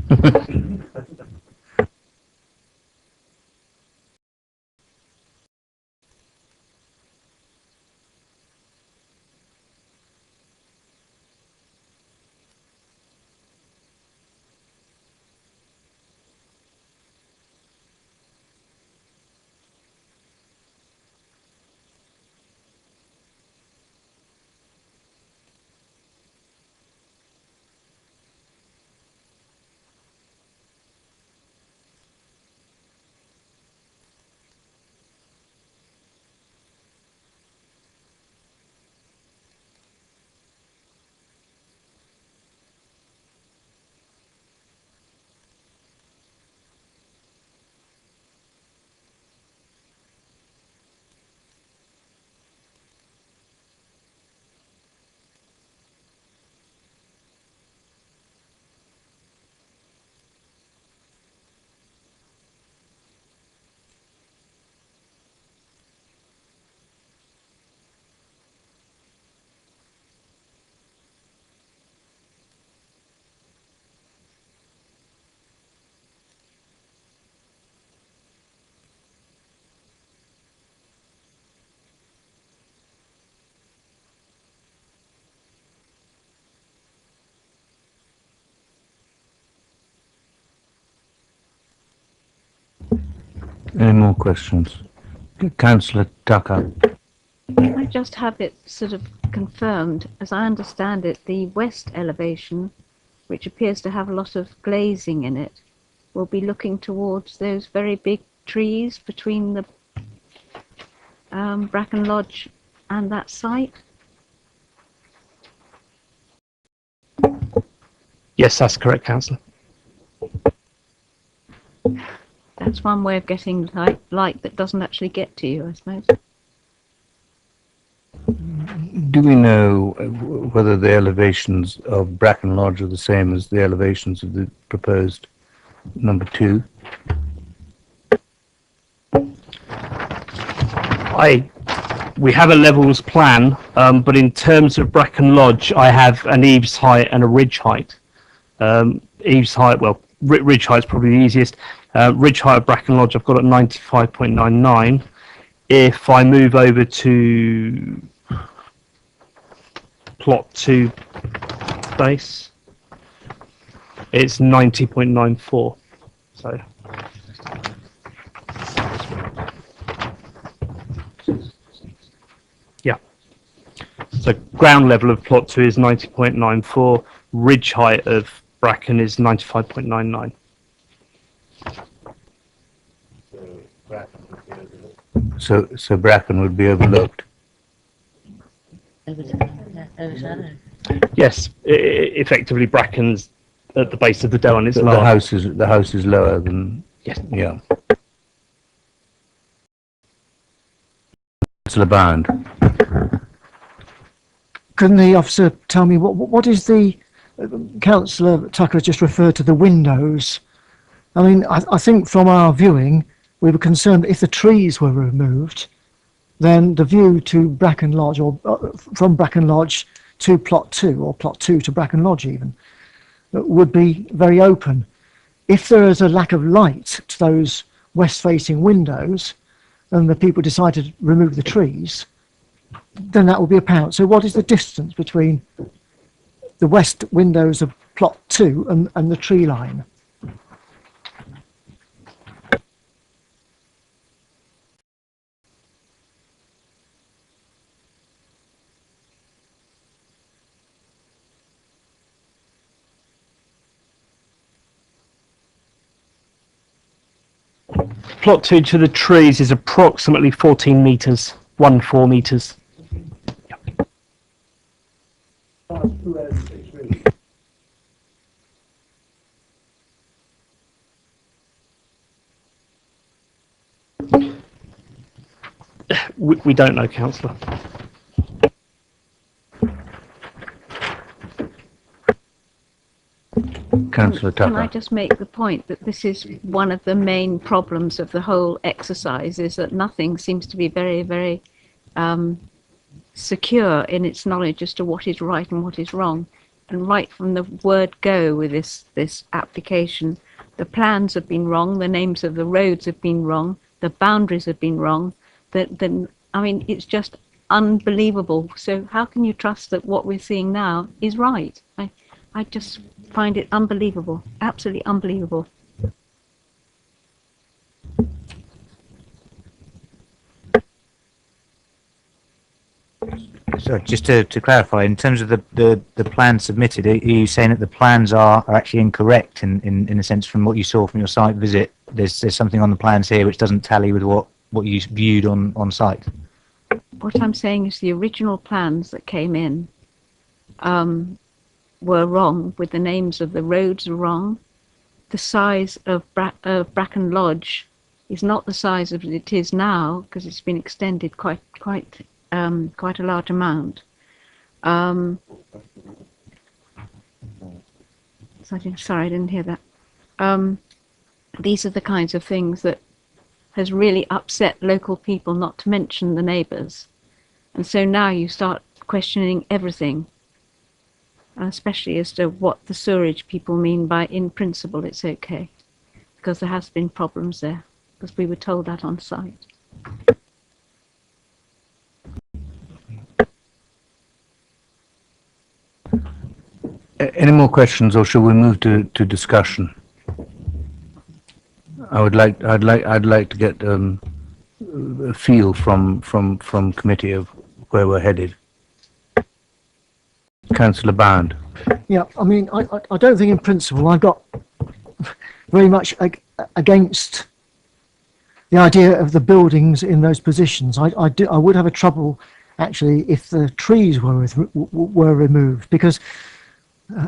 Any more questions? Councillor Tucker. Can I just have it sort of confirmed? As I understand it, the west elevation, which appears to have a lot of glazing in it, will be looking towards those very big trees between the Bracken Lodge and that site? Yes, that's correct, councillor. That's one way of getting light that doesn't actually get to you, I suppose. Do we know whether the elevations of Bracken Lodge are the same as the elevations of the proposed number 2? We have a levels plan, but in terms of Bracken Lodge, I have an eaves height and a ridge height. Eaves height, well, ridge height is probably the easiest. Ridge height of Bracken Lodge, I've got at 95.99. If I move over to plot 2 base, it's 90.94. So. Yeah. So ground level of plot 2 is 90.94. Ridge height of Bracken is 95.99. So Bracken would be overlooked. Yes, effectively Bracken's at the base of the dell and it's The lower. house is lower than. Yes. Yeah. Councillor Bound. Can the officer tell me what is the Councillor Tucker just referred to the windows? I mean, I think from our viewing, we were concerned if the trees were removed, then the view to Bracken Lodge, or from Bracken Lodge to plot 2, or plot 2 to Bracken Lodge even, would be very open. If there is a lack of light to those west-facing windows, and the people decide to remove the trees, then that will be apparent. So what is the distance between the west windows of plot 2 and the tree line? Plot 2 to the trees is approximately 14 metres, 14 metres. We don't know, councillor. Councillor Tucker. Can I just make the point that this is one of the main problems of the whole exercise, is that nothing seems to be very, very secure in its knowledge as to what is right and what is wrong. And right from the word go with this application, the plans have been wrong, the names of the roads have been wrong, the boundaries have been wrong. I mean, it's just unbelievable. So how can you trust that what we're seeing now is right? I just find it unbelievable, absolutely unbelievable. So just to clarify, in terms of the plan submitted, are you saying that the plans are actually incorrect in a sense from what you saw from your site visit? There's something on the plans here which doesn't tally with what you viewed on site? What I'm saying is the original plans that came in were wrong, with the names of the roads wrong. The size of Bracken Lodge is not the size of it is now, because it's been extended quite a large amount. Sorry, I didn't hear that. These are the kinds of things that has really upset local people, not to mention the neighbours. And so now you start questioning everything, especially as to what the sewerage people mean by in principle it's okay, because there has been problems there, because we were told that on site. Any more questions, or shall we move to discussion? I'd like to get a feel from committee of where we're headed. Councillor Bound. Yeah, I mean, I don't think in principle I've got very much against the idea of the buildings in those positions. I would have a trouble actually if the trees were removed, because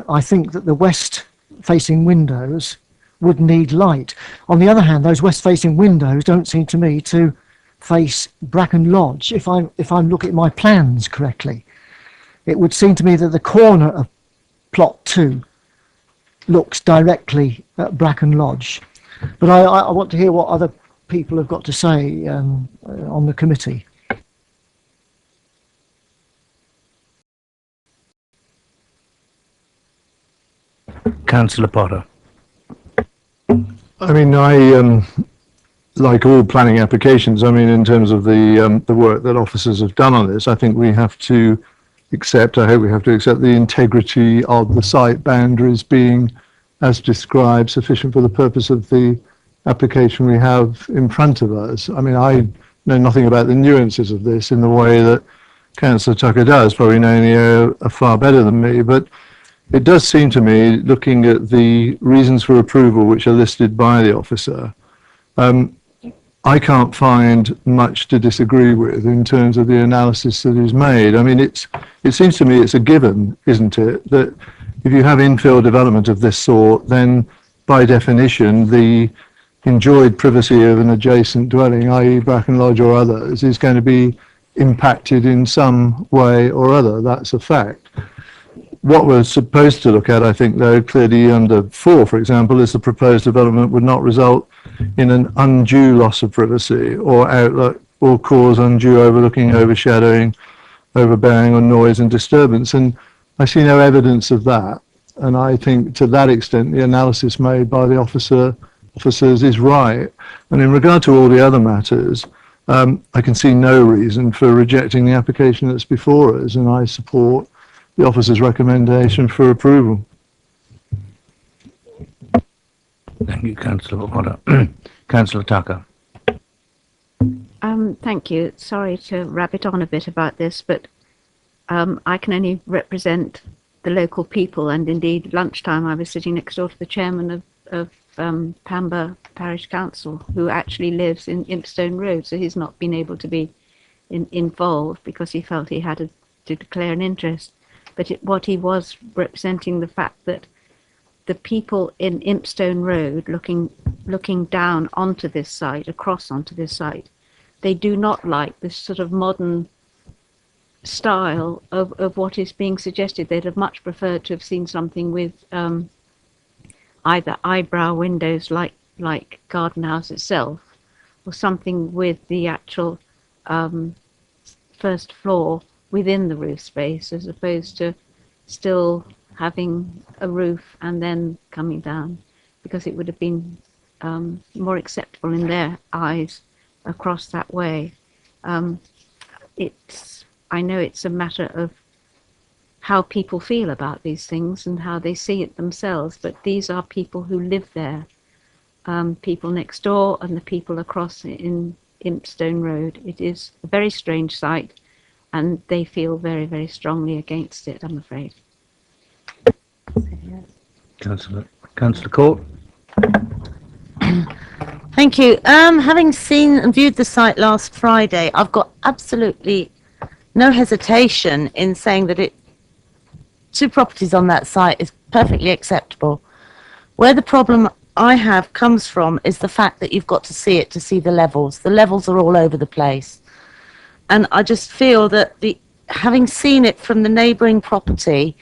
I think that the west facing windows would need light. On the other hand, those west facing windows don't seem to me to face Bracken Lodge. If I'm looking at my plans correctly, it would seem to me that the corner of plot 2 looks directly at Bracken Lodge. But I want to hear what other people have got to say on the committee. Councillor Potter. I mean, like all planning applications, I mean, in terms of the work that officers have done on this, I think we have to accept, I hope we have to accept the integrity of the site boundaries being, as described, sufficient for the purpose of the application we have in front of us. I mean, I know nothing about the nuances of this in the way that Councillor Tucker does, probably knowing the area far better than me, but it does seem to me, looking at the reasons for approval which are listed by the officer, I can't find much to disagree with in terms of the analysis that is made. I mean, it seems to me it's a given, isn't it, that if you have infill development of this sort, then by definition, the enjoyed privacy of an adjacent dwelling, i.e. Bracken Lodge or others, is going to be impacted in some way or other. That's a fact. What we're supposed to look at, I think, though, clearly under 4, for example, is the proposed development would not result in an undue loss of privacy or outlook or cause undue overlooking, overshadowing, overbearing or noise and disturbance. And I see no evidence of that. And I think to that extent, the analysis made by the officers is right. And in regard to all the other matters, I can see no reason for rejecting the application that's before us, and I support the officer's recommendation for approval. Thank you, Councillor Potter. Councillor Tucker. Thank you. Sorry to rabbit on a bit about this, but I can only represent the local people, and indeed lunchtime I was sitting next door to the chairman of Pamber Parish Council, who actually lives in Impstone Road, so he's not been able to be involved because he felt he had to declare an interest. But what he was representing the fact that the people in Impstone Road looking down onto this site, across onto this site, they do not like this sort of modern style of what is being suggested. They'd have much preferred to have seen something with either eyebrow windows like Garden House itself, or something with the actual first floor within the roof space, as opposed to still having a roof and then coming down, because it would have been more acceptable in their eyes across that way. I know it's a matter of how people feel about these things and how they see it themselves, but these are people who live there, people next door and the people across in Impstone Road. It is a very strange sight, and they feel very, very strongly against it, I'm afraid. Councillor Court. Thank you. Having seen and viewed the site last Friday, I've got absolutely no hesitation in saying that 2 properties on that site is perfectly acceptable. Where the problem I have comes from is the fact that you've got to see it to see the levels. The levels are all over the place. And I just feel that having seen it from the neighbouring property,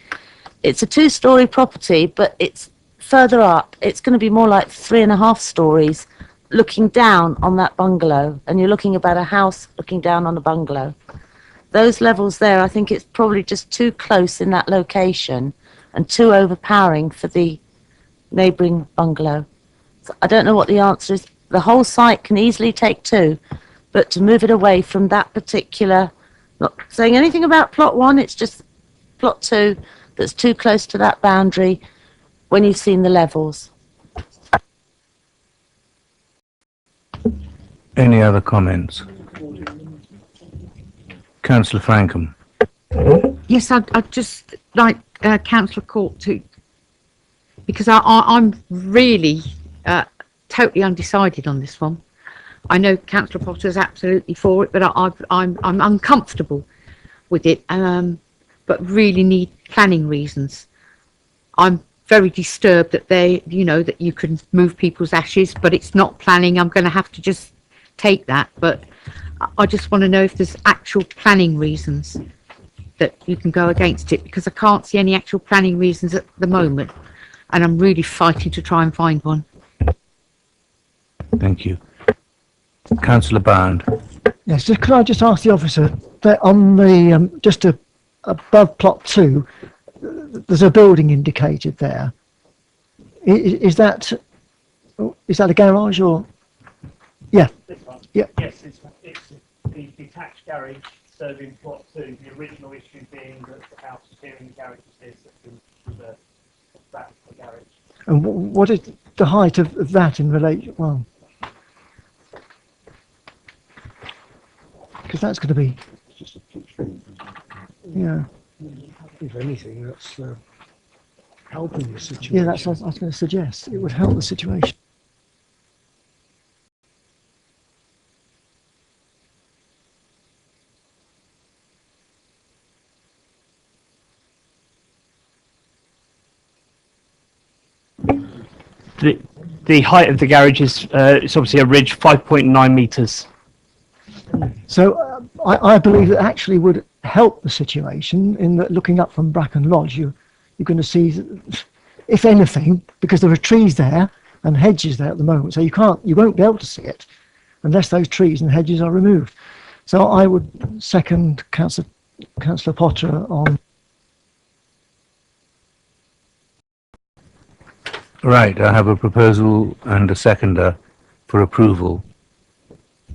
it's a 2-storey property, but it's further up. It's going to be more like 3.5 stories looking down on that bungalow. And you're looking about a house looking down on a bungalow. Those levels there, I think it's probably just too close in that location and too overpowering for the neighbouring bungalow. So I don't know what the answer is. The whole site can easily take 2. But to move it away from that particular, not saying anything about plot 1, it's just plot 2 that's too close to that boundary when you've seen the levels. Any other comments? Councillor Frankham. Yes, I'd just like Councillor Court to, because I'm really totally undecided on this one. I know Councillor Potter's absolutely for it, but I'm uncomfortable with it, but really need planning reasons. I'm very disturbed that that you can move people's ashes, but it's not planning. I'm going to have to just take that, but I just want to know if there's actual planning reasons that you can go against it, because I can't see any actual planning reasons at the moment, and I'm really fighting to try and find one. Thank you. Councillor Bound. Yes, could I just ask the officer that on the just above plot 2, there's a building indicated there. Is that a garage or? Yeah. Yeah. Yes, it's the detached garage serving plot 2. The original issue being that the house is here and the garage is here, so it's the back of the garage. And what is the height of that in relation? Well, because that's going to be, yeah. If anything, that's helping the situation. Yeah, that's what I was going to suggest. It would help the situation. The height of the garage is it's obviously a ridge, 5.9 metres. So I believe it actually would help the situation in that looking up from Bracken Lodge, you're going to see, if anything, because there are trees there and hedges there at the moment, so you won't be able to see it unless those trees and hedges are removed. So I would second Councillor Potter on. Right, I have a proposal and a seconder for approval.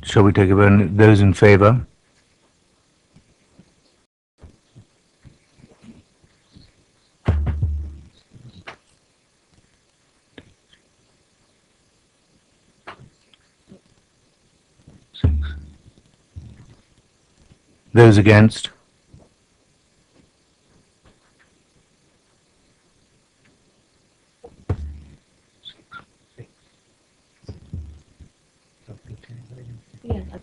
Shall we take a vote? Those in favour? Those against?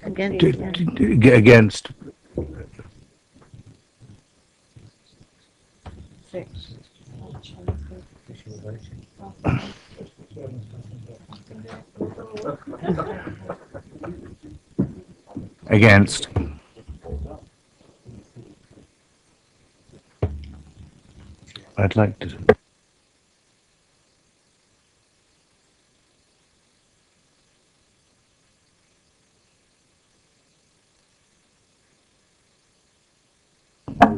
Against? Against? I'd like to.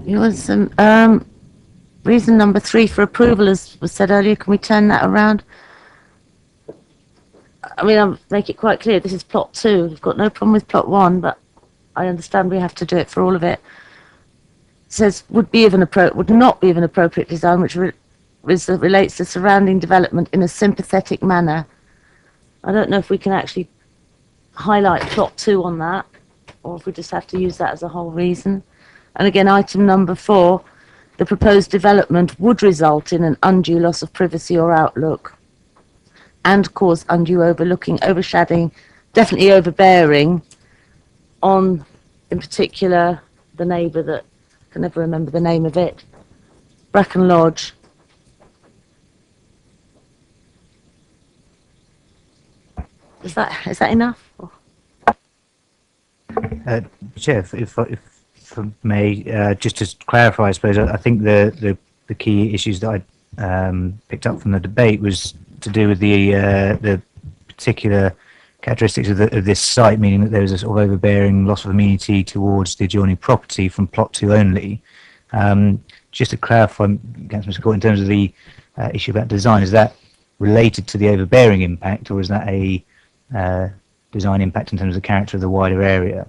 It was reason number 3 for approval, as was said earlier. Can we turn that around? I mean, I'll make it quite clear. This is plot 2. We've got no problem with plot 1, but I understand we have to do it for all of it. It says would not be of an appropriate design which relates to surrounding development in a sympathetic manner. I don't know if we can actually highlight plot 2 on that, or if we just have to use that as a whole reason. And again, item number 4, the proposed development would result in an undue loss of privacy or outlook and cause undue overshadowing, definitely overbearing on, in particular, the neighbour that I can never remember the name of it, Bracken Lodge. Is that enough? Chair, if I may, just to clarify, I suppose, I think the key issues that I picked up from the debate was to do with the particular characteristics of this site, meaning that there was a sort of overbearing loss of amenity towards the adjoining property from plot 2 only. Just to clarify, Councillor Scott, in terms of the issue about design, is that related to the overbearing impact, or is that a design impact in terms of the character of the wider area?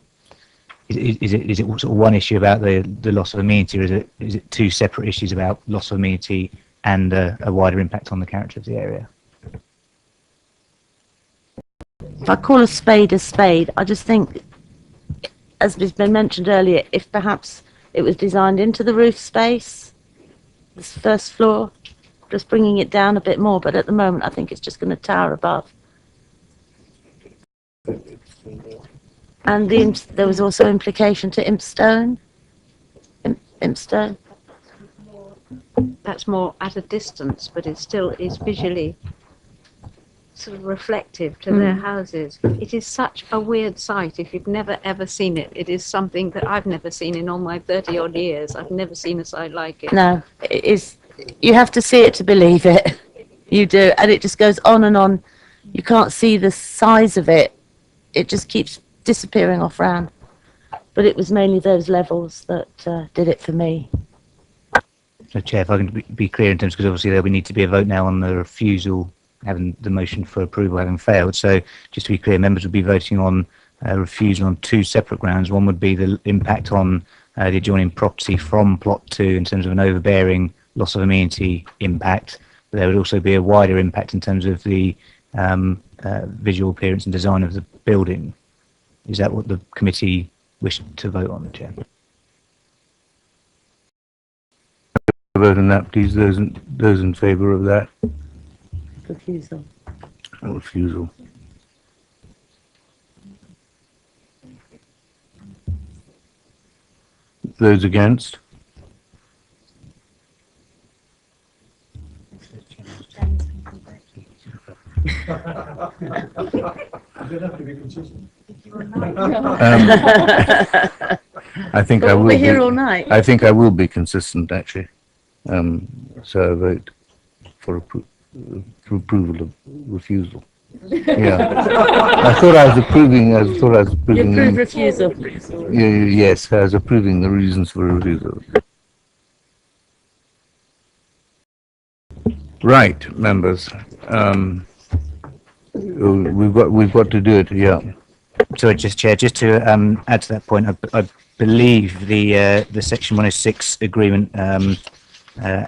Is it sort of one issue about the loss of amenity, or is it 2 separate issues about loss of amenity and a wider impact on the character of the area? if I call a spade, I just think, as has been mentioned earlier, if perhaps it was designed into the roof space, this first floor, just bringing it down a bit more, but at the moment I think it's just going to tower above. And there was also implication to Impstone. Impstone. That's more at a distance, but it still is visually sort of reflective to their houses. It is such a weird sight. If you've never ever seen it, it is something that I've never seen in all my 30 odd years. I've never seen a sight like it. No, it is, you have to see it to believe it. You do, and it just goes on and on. You can't see the size of it. It just keeps disappearing off round. But it was mainly those levels that did it for me. So, Chair, if I can be clear in terms, because obviously there will need to be a vote now on the refusal, having the motion for approval having failed. So, just to be clear, members will be voting on refusal on two separate grounds. One would be the impact on the adjoining property from plot 2 in terms of an overbearing loss of amenity impact. But there would also be a wider impact in terms of the visual appearance and design of the building. Is that what the committee wished to vote on, Chair? Vote on that, please. Those in favour of that. Refusal. Refusal. Those against? I think I will We're be. here all night. I think I will be consistent, actually. So I vote for approval of refusal. Yeah. I thought I was approving. You approve refusal. Yes, I was approving the reasons for refusal. Right, members. We've got to do it. Yeah. Sorry, Chair, just to add to that point, I believe the Section 106 agreement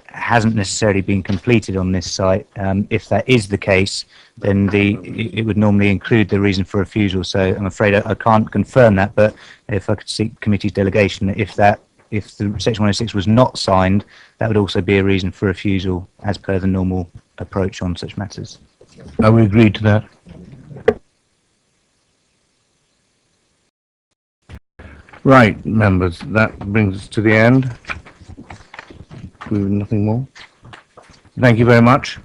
hasn't necessarily been completed on this site. If that is the case, then it would normally include the reason for refusal. So I'm afraid I can't confirm that, but if I could seek committee's delegation, if the Section 106 was not signed, that would also be a reason for refusal as per the normal approach on such matters. I would agree to that. Right, members, that brings us to the end. We have nothing more. Thank you very much.